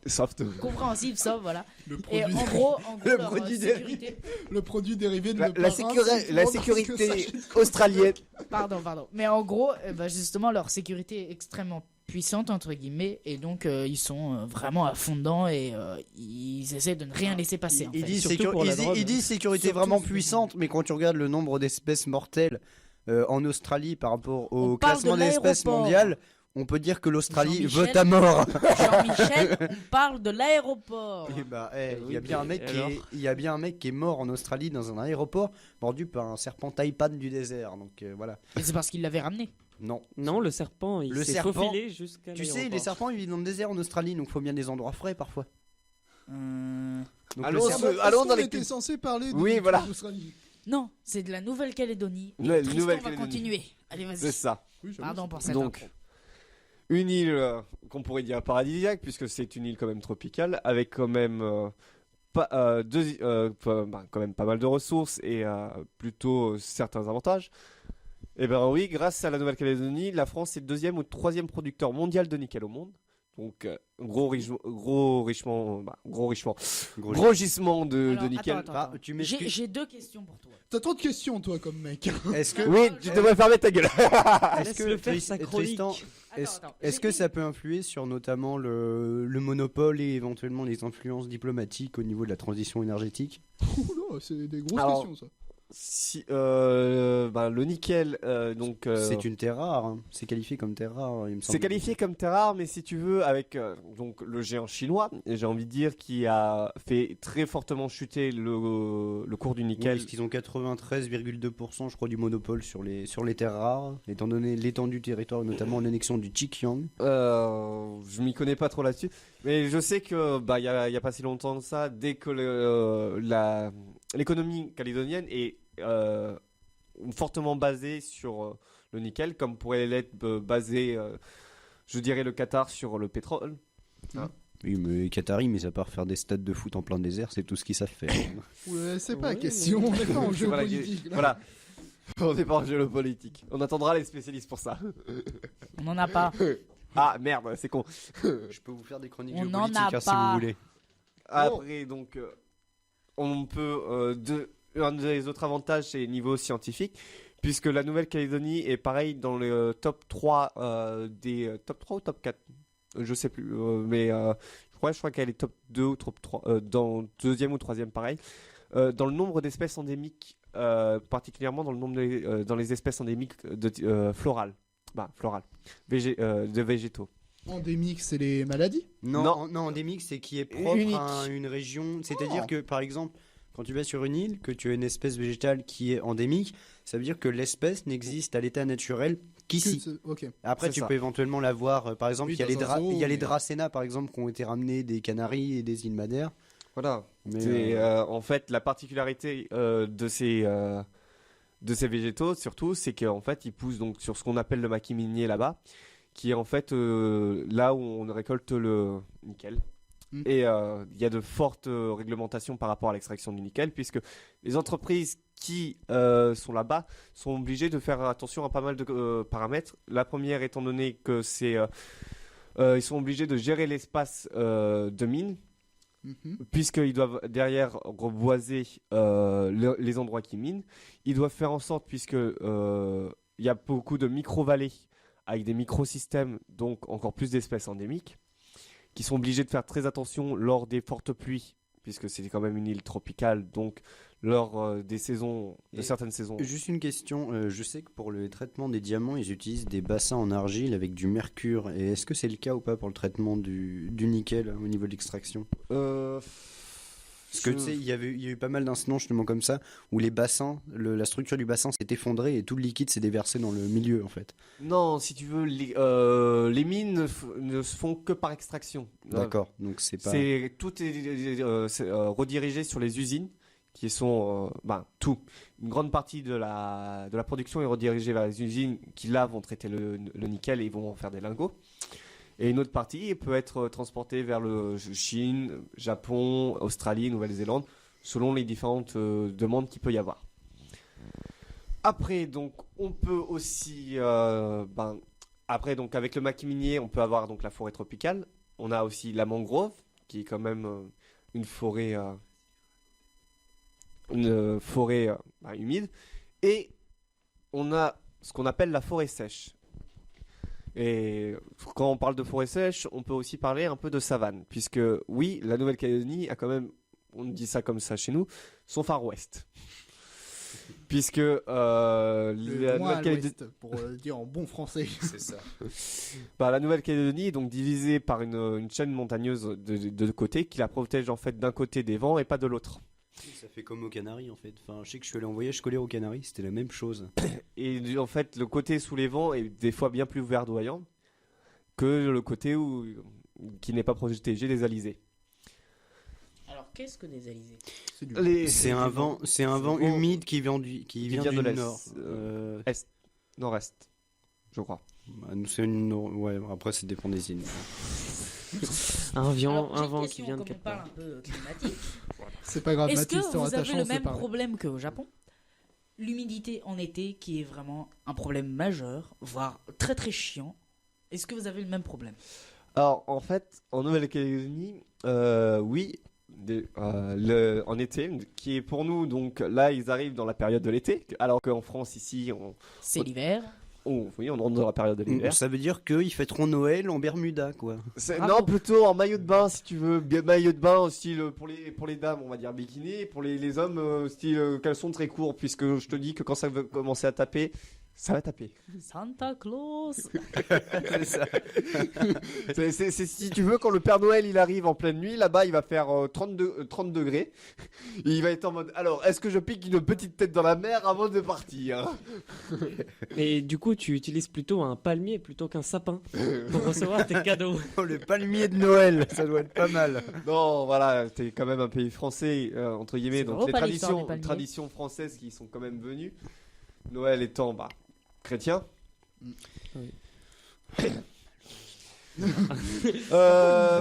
Soft. compréhensible, ça, voilà. Le Et produit, en gros, Le leur produit sécurité. le produit dérivé de La, le la parrain, sécurité, c'est la pour dans ce que sécurité sachet de australienne. Pardon. Mais en gros, justement, leur sécurité est extrêmement puissante, entre guillemets, et donc ils sont vraiment à fond dedans et ils essaient de ne rien laisser passer. en Il fait. dit, Surtout pour la drogue. il dit sécurité Surtout, vraiment c'est- puissante, mais quand tu regardes le nombre d'espèces mortelles en Australie par rapport au On parle classement de des espèces l'aéroport. mondiales, on peut dire que l'Australie Jean-Michel. veut ta mort. Jean-Michel, on parle de l'aéroport. Eh bah, il oui, y a bien un mais mec alors il y a bien un mec qui est mort en Australie dans un aéroport mordu par un serpent taipan du désert. Donc voilà. Et c'est parce qu'il l'avait ramené. Non. Non, le serpent, il Le s'est serpent, faufilé jusqu'à Tu sais, l'aéroport. les serpents ils vivent dans le désert en Australie, donc faut bien des endroits frais parfois. Donc, Allons, le serpent- allons Est-ce dans qu'on les était censé parler de Oui, voilà. l'Australie. Non, c'est de la Nouvelle-Calédonie. La Tristan Nouvelle-Calédonie. va continuer. Allez, C'est vas-y. ça. Oui, j'avoue, Pardon c'est- pour cette Donc, intro. une île qu'on pourrait dire paradisiaque puisque c'est une île quand même tropicale avec quand même quand même pas mal de ressources et plutôt certains avantages. Et ben oui, grâce à la Nouvelle-Calédonie, la France est le 2e ou 3e producteur mondial de nickel au monde. Donc gros gisement de Alors, nickel. attends. tu m'excuses. J'ai 2 questions pour toi. T'as trop de questions, toi, comme mec. Est-ce que, Oui, tu devrais fermer ta gueule. est-ce que Laisse-le faire sa chronique. Tristan, est-ce que ça peut influer sur notamment le monopole et éventuellement les influences diplomatiques au niveau de la transition énergétique? Oula, c'est des grosses Alors, questions, ça. Si le nickel, donc C'est une terre rare, hein. C'est qualifié comme terre rare, il me semble. c'est qualifié comme terre rare, mais si tu veux, avec donc le géant chinois, j'ai envie de dire, qui a fait très fortement chuter le cours du Oui, nickel. parce qu'ils ont 93,2% je crois du monopole sur les terres rares, étant donné l'étendue du territoire, notamment l'annexion du Xinjiang. Je m'y connais pas trop là-dessus, mais je sais que il y a pas si longtemps de ça, dès que l'économie calédonienne est fortement basée sur le nickel, comme pourrait l'être basé, je dirais, le Qatar sur le pétrole. Oui, mais Qatari, mais à part faire des stades de foot en plein désert, c'est tout ce qu'ils savent faire. Ouais, c'est pas la Ouais, question, on est pas en Voilà, géopolitique. là. Voilà. On n'est pas en géopolitique. On attendra les spécialistes pour ça. On n'en a pas. Ah merde, c'est con. Je peux vous faire des chroniques On n'en géopolitiques a si vous pas. voulez. Après, donc, on peut. Un des autres avantages, c'est niveau scientifique, puisque la Nouvelle-Calédonie est pareil dans le top 3 des. Top 3 ou top 4 je sais plus, mais je crois qu'elle est top 2 ou top 3, dans deuxième ou troisième pareil. Dans le nombre d'espèces endémiques, particulièrement dans le nombre dans les espèces endémiques florales. De végétaux. Endémique, c'est les maladies. Non, endémique, c'est qui est propre Unique. à une région. C'est-à-dire que, par exemple, quand tu vas sur une île, que tu as une espèce végétale qui est endémique, ça veut dire que l'espèce n'existe à l'état naturel qu'ici. Ok. Après, C'est tu ça. peux éventuellement la voir. Par exemple, Oui, il y a dans un zoo, il y a les mais- Dracena, par exemple, qui ont été ramenés des Canaries et des îles Madère. Voilà. Mais, C'est en fait la particularité de ces végétaux surtout, c'est qu'en fait ils poussent donc sur ce qu'on appelle le maquis minier là-bas, qui est en fait là où on récolte le nickel. Mm. Et il y a de fortes réglementations par rapport à l'extraction du nickel, puisque les entreprises qui sont là-bas sont obligées de faire attention à pas mal de paramètres. La première étant donné que ils sont obligés de gérer l'espace de mine, Mhm. puisqu'ils doivent derrière reboiser les endroits qui minent. Ils doivent faire en sorte, puisque il y a beaucoup de micro-vallées avec des microsystèmes, donc encore plus d'espèces endémiques, qui sont obligés de faire très attention lors des fortes pluies, puisque c'est quand même une île tropicale, donc lors des saisons, de Et certaines saisons. Juste une question, je sais que pour le traitement des diamants, ils utilisent des bassins en argile avec du mercure. Et est-ce que c'est le cas ou pas pour le traitement du nickel au niveau de l'extraction? Parce que tu sais, il y a eu pas mal d'incidents justement comme ça, où les bassins, la structure du bassin s'est effondrée et tout le liquide s'est déversé dans le milieu en fait. Non, si tu veux, les mines ne se font que par extraction. D'accord, donc c'est pas... Tout est redirigé sur les usines qui sont tout. Une grande partie de la production est redirigée vers les usines qui là vont traiter le nickel et ils vont en faire des lingots. Et une autre partie peut être transportée vers le Chine, Japon, Australie, Nouvelle-Zélande, selon les différentes demandes qu'il peut y avoir. Après, donc, on peut aussi, après, donc, avec le maquis minier, on peut avoir donc la forêt tropicale. On a aussi la mangrove, qui est quand même une forêt humide. Et on a ce qu'on appelle la forêt sèche. Et quand on parle de forêt sèche, on peut aussi parler un peu de savane, puisque oui, la Nouvelle-Calédonie a quand même, on dit ça comme ça chez nous, son Far West. Puisque Le la moins à Nouvelle-Calédonie, l'ouest, pour le dire en bon français. C'est ça. la Nouvelle-Calédonie est donc divisée par une chaîne montagneuse de deux côtés qui la protège en fait d'un côté des vents et pas de l'autre. Ça fait comme aux Canaries en fait. Enfin, je sais que je suis allé en voyage scolaire aux Canaries, c'était la même chose. Et en fait, le côté sous les vents est des fois bien plus verdoyant que le côté qui n'est pas protégé des alizés. Alors, qu'est-ce que des alizés? C'est du... C'est un vent humide qui vient du vient de l'est, nord. Nord-est, je crois. C'est une ouais, après ça dépend des îles. Un Alors, j'ai une vent qui question, vient de comme on quelque parle part. un peu climatique. C'est pas grave, Est-ce Mathis, que t'auras vous ta avez chance le de même parler. problème qu'au Japon? L'humidité en été qui est vraiment un problème majeur, voire très très chiant. Est-ce que vous avez le même problème? Alors, en fait, en Nouvelle-Calédonie, oui, en été, qui est pour nous, donc là, ils arrivent dans la période de l'été, alors qu'en France, ici, C'est l'hiver. oui, on rentre dans la période de l'hiver. Ça veut dire qu'ils fêteront Noël en Bermuda, quoi. Bravo. Non, plutôt en maillot de bain, si tu veux. Maillot de bain, style pour les dames, on va dire bikini, et pour les hommes, style caleçon très court, puisque je te dis que quand ça va commencer à taper, ça va taper. Santa Claus. C'est ça. Si tu veux, quand le Père Noël il arrive en pleine nuit, là-bas il va faire 30 degrés. Et il va être en mode, alors est-ce que je pique une petite tête dans la mer avant de partir? Et du coup, tu utilises plutôt un palmier plutôt qu'un sapin pour recevoir tes cadeaux. Oh, le palmier de Noël, ça doit être pas mal. Non, voilà, t'es quand même un pays français, entre guillemets, C'est donc vraiment les pas l'histoire des palmiers. traditions françaises qui sont quand même venues. Noël étant, chrétien. Oui.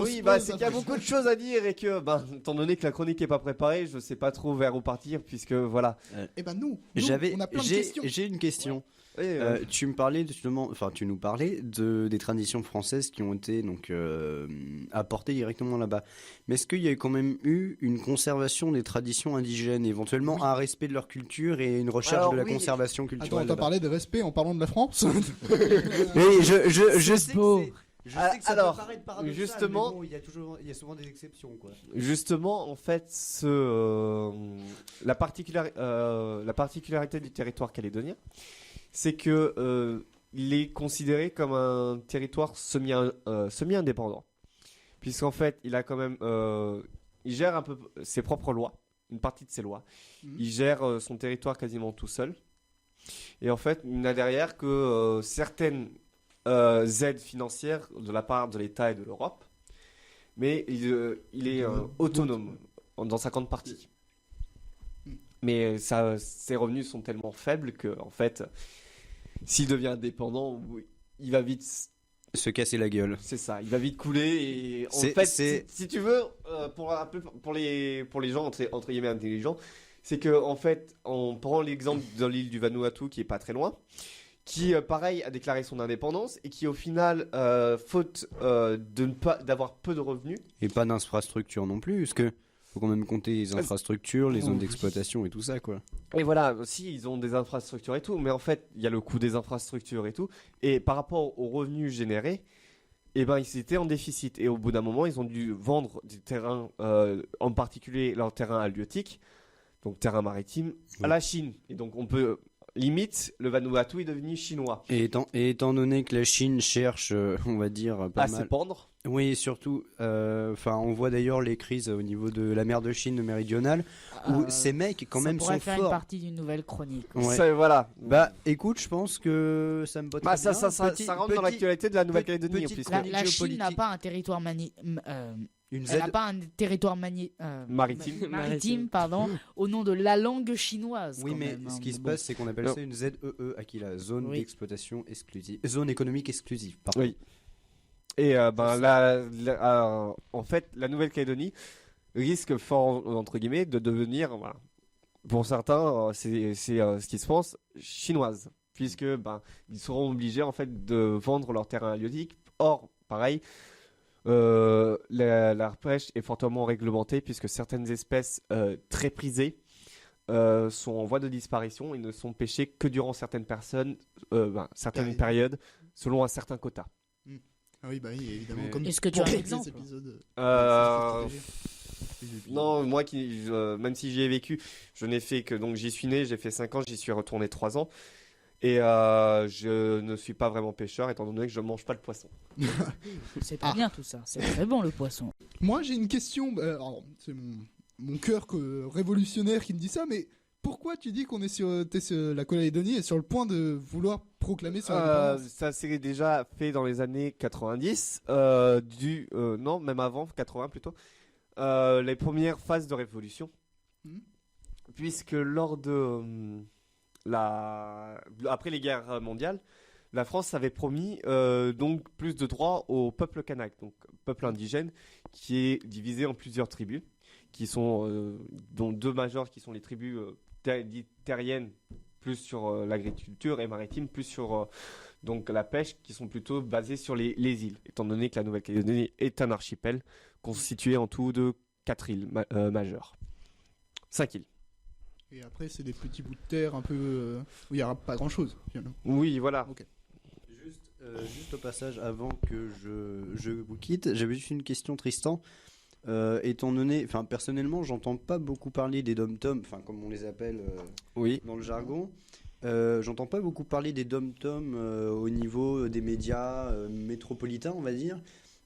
Oui, c'est qu'il y a beaucoup de choses à dire et que, étant donné que la chronique est pas préparée, je sais pas trop vers où partir puisque voilà. Eh ben nous, on a plein de j'ai questions. j'ai une question. Oui, Tu me parlais justement, enfin tu nous parlais des traditions françaises qui ont été donc apportées directement là-bas. Mais est-ce qu'il y a quand même eu une conservation des traditions indigènes, éventuellement un respect de leur culture et une recherche Alors, de la oui. conservation Attends, culturelle on t'a là-bas? parlé de respect en parlant de la France. Oui, je sais beau. que ça Alors, peut paraître paradoxal, justement- mais bon, il y a souvent des exceptions, quoi. Justement, en fait, la particularité du territoire calédonien, c'est que il est considéré comme un territoire semi-indépendant, puisqu'en fait, il a quand même, il gère un peu ses propres lois, une partie de ses lois. Il gère son territoire quasiment tout seul. Et en fait, il n'a derrière que certaines aides financières de la part de l'État et de l'Europe, mais il est autonome dans sa grande partie. Mais ses revenus sont tellement faibles que, en fait, s'il devient indépendant, il va vite. Se casser la gueule. C'est ça, il va vite couler et en C'est- fait, c'est- si tu veux, pour les gens entre guillemets intelligents, c'est que en fait, on prend l'exemple de l'île du Vanuatu qui est pas très loin, qui pareil a déclaré son indépendance et qui au final, faute d'avoir peu de revenus, Et pas d'infrastructure non plus, parce que faut quand même compter les infrastructures, les zones d'exploitation et tout ça, quoi. et voilà, si ils ont des infrastructures et tout, mais en fait, il y a le coût des infrastructures et tout, et par rapport aux revenus générés, eh ben, ils étaient en déficit. Et au bout d'un moment, ils ont dû vendre des terrains, en particulier leur terrain halieutique, donc terrain maritime, à la Chine. Et donc, on peut, limite, le Vanuatu est devenu chinois. Et étant donné que la Chine cherche, on va dire, pas À mal. s'épandre. Oui, surtout, on voit d'ailleurs les crises au niveau de la mer de Chine méridionale, où ces mecs, quand même, Ça pourrait sont faire une forts. partie d'une nouvelle chronique. Ouais. Voilà. Bah, écoute, je pense que ça me botte très Ça, bien. ça rentre dans l'actualité de la Nouvelle-Calédonie. petite- puisque- La géopolitique. Chine n'a pas un territoire Une elle n'a Z. pas un territoire Maritime. maritime, pardon, au nom de la langue chinoise. Oui, quand mais même, hein. ce qui se Bon. passe, c'est qu'on appelle Non. ça une ZEE, Aquila, zone Oui. d'exploitation exclusive, zone économique exclusive. Pardon. Oui. Et en fait, la Nouvelle-Calédonie risque fort, entre guillemets, de devenir, voilà, pour certains, c'est ce qui se pense, chinoise, puisque ils seront obligés en fait de vendre leur terrain halieutique. Or, pareil, la pêche est fortement réglementée puisque certaines espèces très prisées sont en voie de disparition et ne sont pêchées que durant certaines périodes, selon un certain quota. Ah oui, bah oui, évidemment. Mais- Comme Est-ce que tu as pour un les exemple épisodes, Euh, protégés. Non, moi même si j'y ai vécu, je n'ai fait que donc j'y suis né, j'ai fait 5 ans, j'y suis retourné 3 ans. Et je ne suis pas vraiment pêcheur étant donné que je ne mange pas de poisson. C'est pas bien tout ça. C'est très bon le poisson. Moi, j'ai une question. Alors, c'est mon cœur révolutionnaire qui me dit ça, mais pourquoi tu dis qu'on est t'es sur la Calédonie et sur le point de vouloir proclamer son indépendance? Ça s'est déjà fait dans les années 90, non, même avant, 80 plutôt, les premières phases de révolution. Mhm. Puisque lors de après les guerres mondiales, la France avait promis donc plus de droits au peuple kanak, donc peuple indigène, qui est divisé en plusieurs tribus, qui sont dont 2 majeures qui sont les tribus dites terriennes plus sur l'agriculture et maritimes plus sur donc la pêche, qui sont plutôt basées sur les îles, étant donné que la Nouvelle-Calédonie est un archipel constitué en tout de 4 îles majeures. 5 îles. Et après, c'est des petits bouts de terre un peu où il n'y aura pas grand-chose, finalement. Oui, voilà. Ok. Juste au passage, avant que je vous quitte, j'avais juste une question, Tristan. Étant donné, enfin personnellement, j'entends pas beaucoup parler des dom-toms, enfin comme on les appelle Oui. dans le jargon. J'entends pas beaucoup parler des dom-toms au niveau des médias métropolitains, on va dire.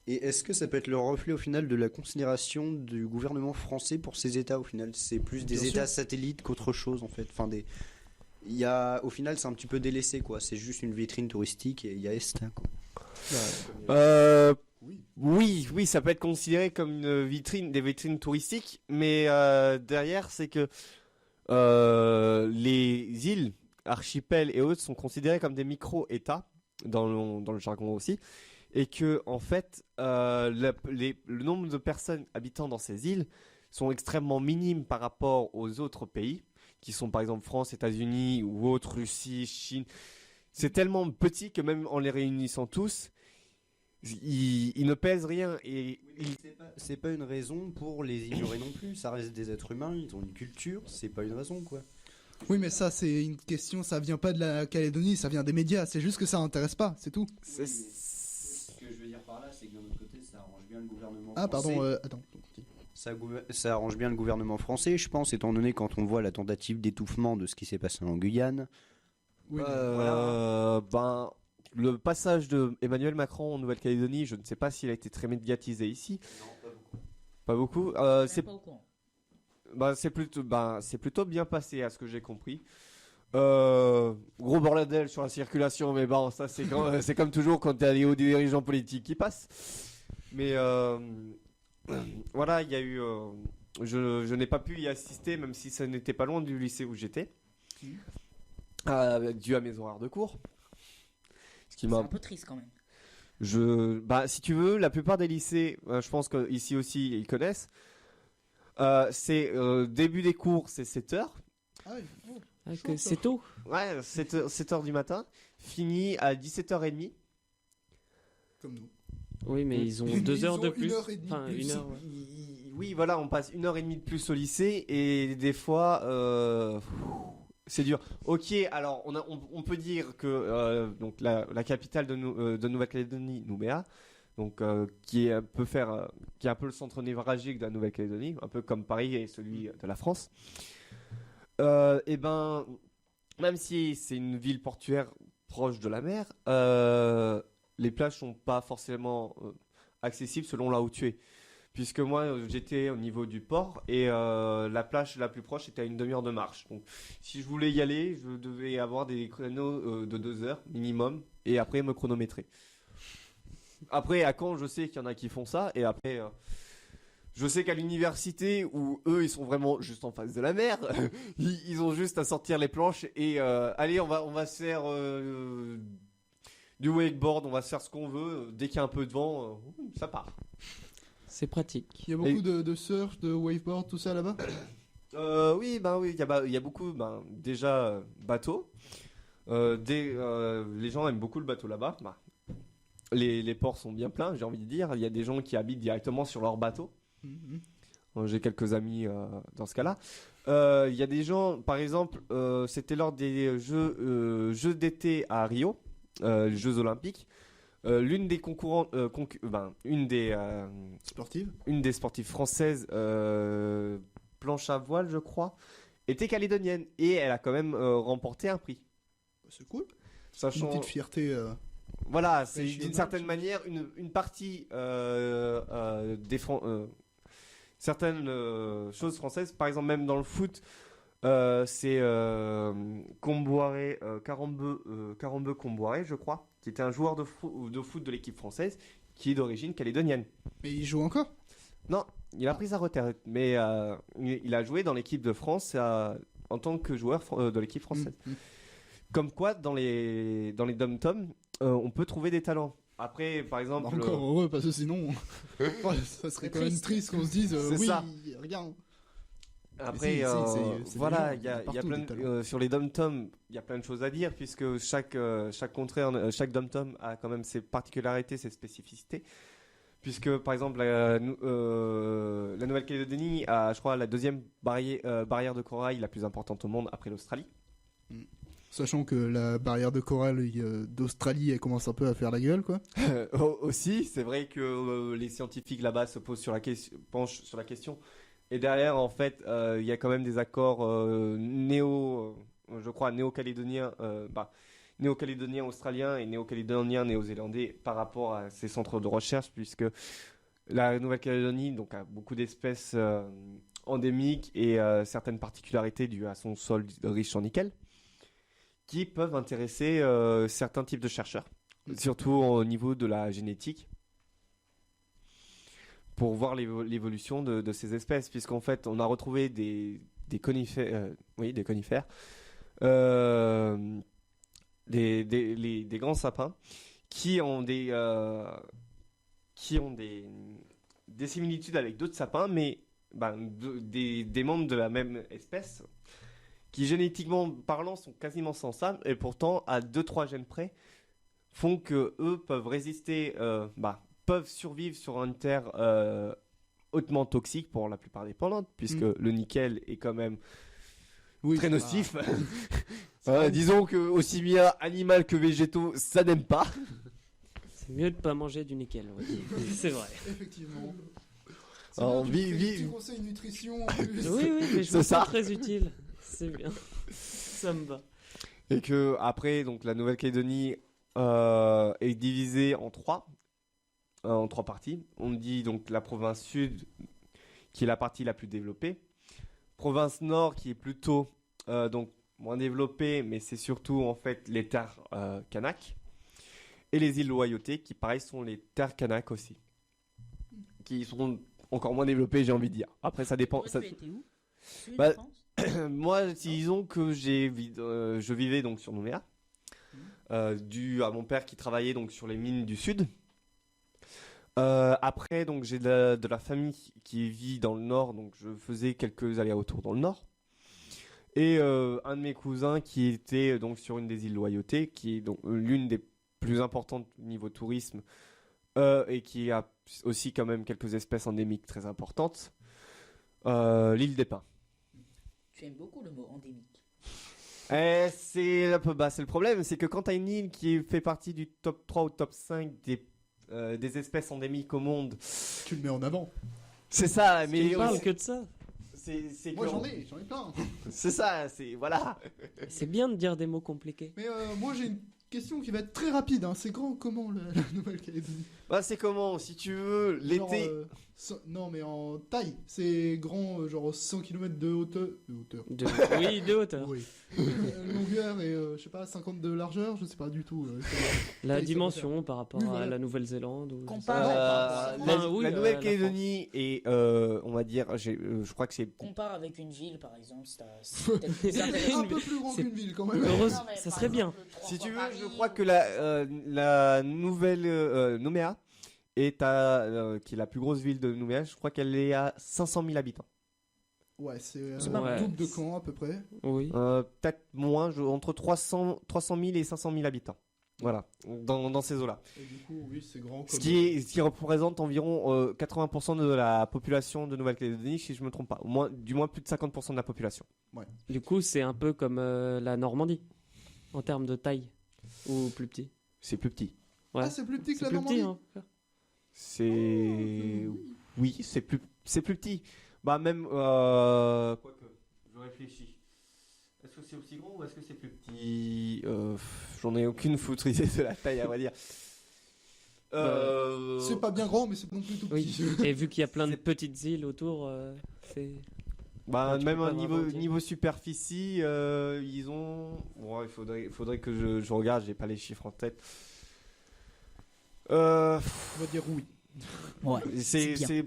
Et est-ce que ça peut être le reflet au final de la considération du gouvernement français pour ces États au final? C'est plus des Bien États sûr. satellites qu'autre chose en fait. Enfin au final c'est un petit peu délaissé quoi. C'est juste une vitrine touristique et il y a Esta quoi. Oui, ça peut être considéré comme des vitrines touristiques, mais derrière, c'est que les îles, archipels et autres sont considérés comme des micro-États dans le jargon aussi, et que en fait, le nombre de personnes habitant dans ces îles sont extrêmement minimes par rapport aux autres pays, qui sont par exemple France, États-Unis ou autres, Russie, Chine. C'est tellement petit que même en les réunissant tous, ils ne pèsent rien et C'est pas une raison pour les ignorer non plus. Ça reste des êtres humains, ils ont une culture. C'est pas une raison quoi. Oui, mais ça, c'est une question, ça vient pas de la Calédonie, ça vient des médias. C'est juste que ça intéresse pas, c'est tout. Ce que je veux dire par là, c'est que d'un autre côté, ça arrange bien le gouvernement Ah, français. pardon, attends. Ça arrange bien le gouvernement français, je pense, étant donné quand on voit la tentative d'étouffement de ce qui s'est passé en Guyane. Oui, ben, le passage de Emmanuel Macron en Nouvelle-Calédonie, je ne sais pas s'il a été très médiatisé ici. Non, Pas beaucoup. C'est pas au courant. C'est plutôt bien passé à ce que j'ai compris. Gros bordel sur la circulation, mais bon, ça c'est comme toujours quand il y a des hauts dirigeants politiques qui passent. Mais voilà, il y a eu. Je n'ai pas pu y assister, même si ça n'était pas loin du lycée où j'étais, dû à mes horaires de cours. Ce qui C'est m'a. un peu triste quand même. Si tu veux, la plupart des lycées, je pense qu'ici aussi ils connaissent. C'est début des cours, c'est 7h. Ah oui. Oh, Ah, chaud, que ça. c'est tôt. Ouais, 7h du matin. Fini à 17h30. Comme nous. Oui, mais ils ont Mais 2 ils heures de ont plus. 1h30 de Enfin, plus. 1 heure. Ouais. Oui, voilà, on passe 1h30 de plus au lycée et des fois, c'est dur. Ok, alors on peut dire que donc la capitale de Nouvelle-Calédonie, Nouméa, donc qui est un peu le centre névralgique de la Nouvelle-Calédonie, un peu comme Paris et celui de la France. Et ben, même si c'est une ville portuaire proche de la mer, les plages sont pas forcément accessibles selon là où tu es. Puisque moi, j'étais au niveau du port et la plage la plus proche était à une demi-heure de marche. Donc, si je voulais y aller, je devais avoir des créneaux de 2 heures minimum et après me chronométrer. Après, à Caen, je sais qu'il y en a qui font ça et après, je sais qu'à l'université où eux, ils sont vraiment juste en face de la mer, ils ont juste à sortir les planches et allez, on va se faire du wakeboard, on va se faire ce qu'on veut. Dès qu'il y a un peu de vent, ça part. C'est pratique. Il y a beaucoup de surf, de waveboard, tout ça là-bas. Oui, il y a beaucoup, déjà bateaux. Les gens aiment beaucoup le bateau là-bas. Les ports sont bien pleins, j'ai envie de dire. Il y a des gens qui habitent directement sur leur bateau. J'ai quelques amis dans ce cas-là. Il y a des gens, par exemple, c'était lors des Jeux d'été à Rio, les Jeux Olympiques. L'une des une des sportives françaises, planche à voile, je crois, était calédonienne et elle a quand même remporté un prix. C'est cool. Sachant, Une petite fierté. voilà, c'est régionale. d'une certaine manière une partie certaines choses françaises, par exemple même dans le foot. C'est Carambeu Comboiré, je crois, qui était un joueur de foot de l'équipe française, qui est d'origine calédonienne. Mais il joue encore. Non, il a pris sa retraite, mais il a joué dans l'équipe de France en tant que joueur de l'équipe française. Comme quoi, dans les dom-toms, on peut trouver des talents. Après, par exemple... Bah, encore heureux, parce que sinon, ouais, ça serait quand même triste qu'on se dise, C'est oui, ça. rien. Après, c'est voilà, des gens, il y a partout, plein des talents. sur les dom-tom, il y a plein de choses à dire puisque chaque contrée, chaque dom-tom a quand même ses particularités, ses spécificités. Puisque par exemple la Nouvelle-Calédonie a, je crois, la deuxième barrière de corail la plus importante au monde après l'Australie. Sachant que la barrière de corail d'Australie, elle commence un peu à faire la gueule, quoi. Aussi, c'est vrai que les scientifiques là-bas se posent penchent sur la question. Et derrière, en fait, il y a quand même des accords je crois, néo-calédoniens, néo-calédoniens australiens et néo-calédoniens néo-zélandais par rapport à ces centres de recherche, puisque la Nouvelle-Calédonie donc, a beaucoup d'espèces endémiques et certaines particularités dues à son sol riche en nickel, qui peuvent intéresser certains types de chercheurs, surtout au niveau de la génétique, pour voir l'évolution de ces espèces, puisqu'en fait, on a retrouvé des conifères, des grands sapins qui ont des similitudes avec d'autres sapins, mais des membres de la même espèce, qui génétiquement parlant sont quasiment semblables, et pourtant à 2-3 gènes près, font que eux peuvent résister, peuvent survivre sur une terre hautement toxique pour la plupart des plantes, puisque le nickel est quand même très nocif. Disons que aussi bien animal que végétaux, ça n'aime pas. C'est mieux de pas manger du nickel, on va dire. C'est vrai. Effectivement. Alors, Tu conseilles nutrition en plus. Oui, mais je C'est me ça. sens très utile. C'est bien. Ça me va. Et que après, donc la Nouvelle-Calédonie est divisée en trois parties. On dit donc la province sud, qui est la partie la plus développée. Province nord, qui est plutôt donc moins développée, mais c'est surtout en fait les terres kanak. Et les îles Loyauté, qui pareil sont les terres kanak aussi, qui sont encore moins développées, j'ai envie de dire. Après, ça dépend. Tu étais où Sud, Bah, France Moi, disons que je vivais donc sur Nouméa, dû à mon père qui travaillait donc sur les mines du sud. Après, donc j'ai de la famille qui vit dans le nord, donc je faisais quelques allers-retours dans le nord. Et un de mes cousins qui était donc sur une des îles Loyauté, qui est donc l'une des plus importantes au niveau tourisme, et qui a aussi quand même quelques espèces endémiques très importantes, l'île des Pins. Tu aimes beaucoup le mot endémique. C'est un peu bas, c'est le problème, c'est que quand tu as une île qui fait partie du top 3 ou top 5 des espèces endémiques au monde, Tu le mets en avant. c'est ça, mais Tu parles que de ça. c'est Moi que- j'en ai plein. c'est ça, c'est voilà. C'est bien de dire des mots compliqués. Mais moi j'ai une question qui va être très rapide. Hein. C'est grand comment la Nouvelle-Calédonie? Bah c'est comment, si tu veux, Genre, l'été. non mais en taille. C'est grand, genre 100 km de hauteur. Oui, de hauteur. Oui. Longueur et je sais pas 50 de largeur, je sais pas du tout. La Oui, dimension par rapport Oui, à voilà. la Nouvelle-Zélande. Ou... Compare. La oui, Nouvelle-Calédonie et on va dire, je crois que c'est Compare avec une ville par exemple. C'est peut-être plus intéressant. Un peu plus grand C'est- qu'une ville quand même. Heureuse, Non, mais ça par serait bien. exemple, trois si tu fois veux, je Paris, crois que la nouvelle Nouméa est qui est la plus grosse ville de Nouméa, je crois qu'elle est à 500 000 habitants. Ouais, c'est C'est le pas mal. double de Caen à peu près. Oui. Peut-être moins, entre 300 000 et 500 000 habitants. Voilà, dans ces eaux-là. Et du coup, oui, c'est grand. Ce qui représente environ 80% de la population de Nouvelle-Calédonie, si je ne me trompe pas. Du moins plus de 50% de la population. Du coup, c'est un peu comme la Normandie en termes de taille ou plus petit. C'est plus petit. Ouais. Ah, c'est plus petit que C'est la plus petit, Normandie. hein. C'est... Oui, c'est plus petit. Bah même... Quoique, je réfléchis. Est-ce que c'est aussi grand ou est-ce que c'est plus petit J'en ai aucune foutre idée de la taille, à vrai dire. C'est pas bien grand, mais c'est non plus tout Oui. petit. Et vu qu'il y a plein de petites îles autour, c'est. Bah, Ouais, tu même peux au pas niveau, vraiment dire. niveau superficie, ils ont... Bon, il faudrait que je regarde, j'ai pas les chiffres en tête. On va dire oui. Ouais. bien. C'est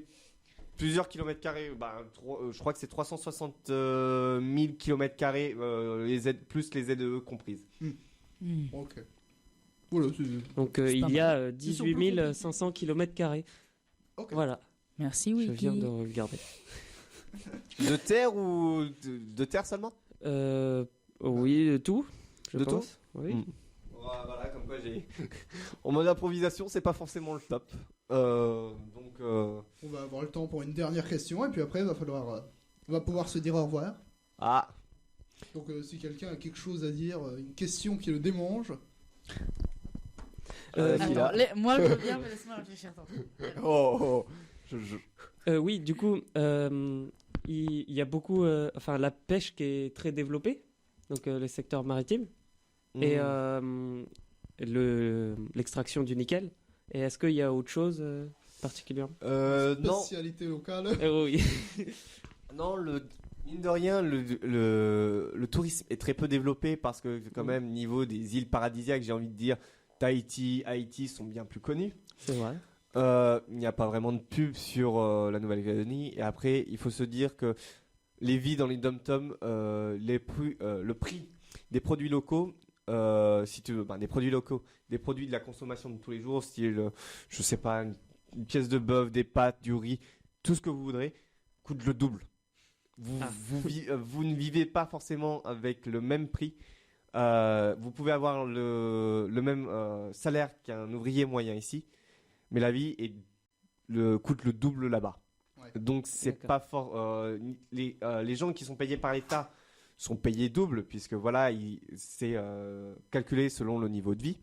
plusieurs kilomètres carrés. Bah, je crois que c'est 360 000 kilomètres carrés, plus les ZE comprises. Hmm. Ok. Voilà, Donc C'est il pas y a Ils sont 18 plus 500 km². Ok. Voilà, Merci, je Wiki. viens de regarder. De terre ou de terre seulement? Oui, tout. Je De tout pense. Oui. Voilà, comme quoi j'ai. En mode improvisation, c'est pas forcément le top. Donc. On va avoir le temps pour une dernière question et puis après, on va pouvoir se dire au revoir. Ah! Donc, si quelqu'un a quelque chose à dire, une question qui le démange. Vas-y, Attends, là. moi je veux bien, mais laisse-moi réfléchir. Oh! Oui, du coup, il y a beaucoup, enfin, la pêche qui est très développée, donc le secteur maritime, et l'extraction du nickel. Et est-ce qu'il y a autre chose particulièrement? Non. Spécialité locale. Oui. Non, mine de rien, le tourisme est très peu développé parce que quand même, niveau des îles paradisiaques, j'ai envie de dire, Tahiti, Haïti sont bien plus connus. C'est vrai. Il n'y a pas vraiment de pub sur la Nouvelle-Calédonie. Et après, il faut se dire que les vies dans les dom-toms, le prix des produits locaux, si tu veux, des produits locaux, des produits de la consommation de tous les jours, style, je sais pas, une pièce de bœuf, des pâtes, du riz, tout ce que vous voudrez, coûte le double. Vous ne vivez pas forcément avec le même prix. Vous pouvez avoir le même salaire qu'un ouvrier moyen ici, mais la vie coûte le double là-bas. Ouais. Donc c'est D'accord. pas fort. Les gens qui sont payés par l'État sont payés double puisque voilà, c'est calculé selon le niveau de vie.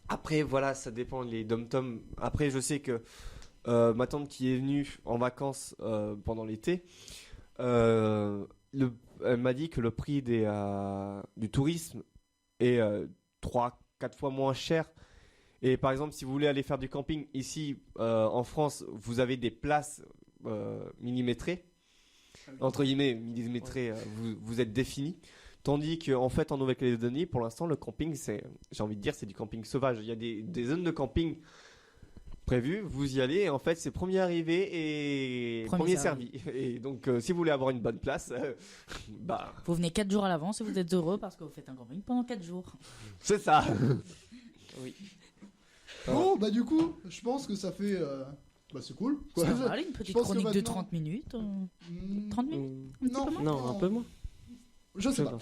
Après voilà, ça dépend les dom-toms. Après je sais que ma tante qui est venue en vacances pendant l'été, elle m'a dit que le prix du tourisme est 3-4 fois moins cher. Et par exemple, si vous voulez aller faire du camping ici en France, vous avez des places millimétrées, entre guillemets millimétrées, vous êtes définis. Tandis qu'en fait, en Nouvelle-Calédonie, pour l'instant, le camping, j'ai envie de dire, c'est du camping sauvage. Il y a des zones de camping prévues, vous y allez, et en fait, c'est premier arrivé et premier servi. Et donc, si vous voulez avoir une bonne place, Vous venez 4 jours à l'avance et vous êtes heureux parce que vous faites un camping pendant 4 jours. c'est ça. Oui. Bon, bah du coup, je pense que ça fait... c'est cool. quoi. Ça va aller, une Je petite pense que chronique de maintenant- 30 minutes. Hmm, 30 minutes Non, Non, un peu moins. Je sais Je pas.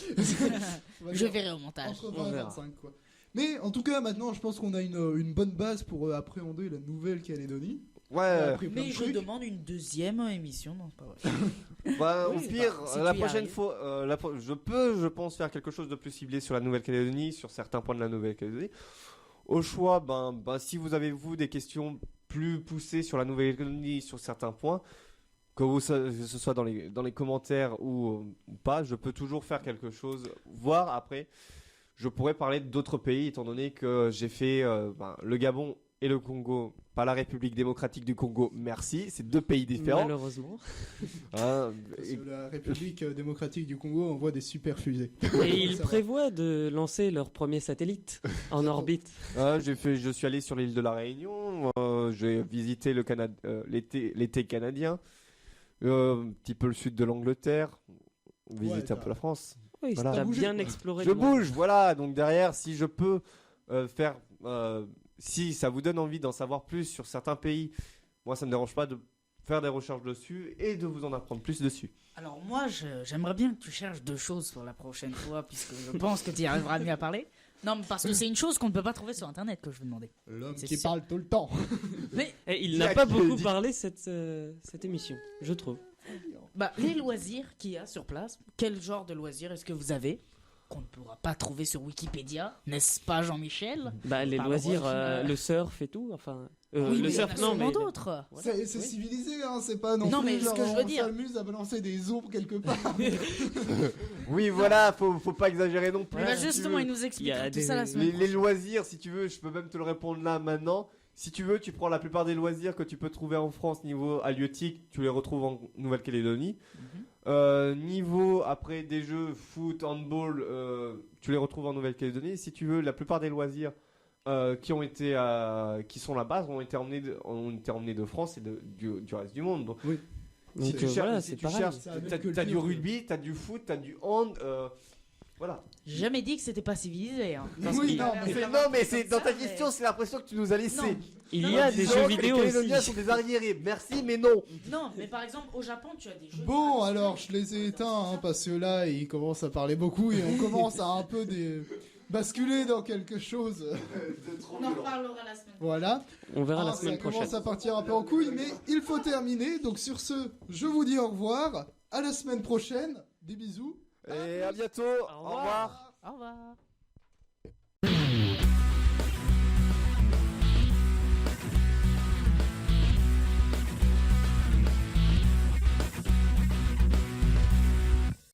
On va Je dire verrai au montage. Entre On 20 et verra. 25, quoi. Mais en tout cas, maintenant, je pense qu'on a une bonne base pour appréhender la Nouvelle-Calédonie. On a Ouais. appris plein Mais de je trucs. demande une deuxième émission, non, c'est pas vrai. Au Oui, pire, bah, si la tu y prochaine arrives. fois, je pense, faire quelque chose de plus ciblé sur la Nouvelle-Calédonie, sur certains points de la Nouvelle-Calédonie. Au choix, si vous avez, des questions plus poussées sur la Nouvelle-Calédonie, sur certains points, que ce soit dans les commentaires ou pas, je peux toujours faire quelque chose, voir après. Je pourrais parler d'autres pays, étant donné que j'ai fait le Gabon et le Congo, pas la République démocratique du Congo, merci, c'est deux pays différents. Malheureusement. Hein, Parce que la République démocratique du Congo envoie des super fusées. Et ils Ça va. prévoient de lancer leur premier satellite en orbite. je suis allé sur l'île de la Réunion, j'ai visité le Canada, l'été canadien, un petit peu le sud de l'Angleterre, visité un peu la France. Oui, Voilà. t'as T'as bougé, bien quoi. exploré Je le monde. bouge, voilà. Donc derrière, si je peux faire, si ça vous donne envie d'en savoir plus sur certains pays, moi ça me dérange pas de faire des recherches dessus et de vous en apprendre plus dessus. Alors moi, j'aimerais bien que tu cherches 2 choses pour la prochaine fois, puisque je pense que tu y arriveras mieux à parler. Non, mais parce que c'est une chose qu'on ne peut pas trouver sur Internet que je veux demander. L'homme C'est qui sûr. parle tout le temps. Mais Et il Qui n'a a pas qui le beaucoup dit parlé cette émission, je trouve. les loisirs qu'il y a sur place, quel genre de loisirs est-ce que vous avez qu'on ne pourra pas trouver sur Wikipédia, n'est-ce pas Jean-Michel? Bah, les Par loisirs, rapport, le surf et tout, enfin. Oui, le mais il y en surf, a non, sûrement mais. d'autres. Voilà. C'est Oui. civilisé, hein, c'est pas non, Non, plus mais ce genre, que je veux on dire- s'amuse à balancer des os quelque part. Oui, voilà, faut pas exagérer non plus. Bah, si tu justement, veux. il nous explique Il y a tout des- ça la semaine Les loisirs, si tu veux, je peux même te le répondre là maintenant. Si tu veux, tu prends la plupart des loisirs que tu peux trouver en France niveau halieutique, tu les retrouves en Nouvelle-Calédonie. Niveau après des jeux foot, handball, tu les retrouves en Nouvelle-Calédonie. Si tu veux, la plupart des loisirs qui sont la base ont été emmenés de France et du reste du monde. Donc, Donc si tu voilà, si c'est tu pareil. cherches, Ça a même t'as que le du pire, rugby, t'as du foot, t'as du hand. Voilà. J'ai jamais dit que c'était pas civilisé. Hein. Oui, non, Mais c'est dans ta question, c'est l'impression que tu nous as laissé. Non. Il Non, y a non, des Disons jeux que vidéo les aussi. Calédoniens sont des arriérés. Merci, mais non. Non, mais par exemple, au Japon, tu as des jeux. Bon, alors, je les ai éteints, parce que là, ils commencent à parler beaucoup et on commence à un peu basculer dans quelque chose. On en reparlera la semaine prochaine. Voilà. On verra la Ça semaine prochaine. commence à partir un peu en couille, mais il faut terminer. Donc sur ce, je vous dis au revoir. À la semaine prochaine. Des bisous. Et à bientôt. Au revoir. Au revoir.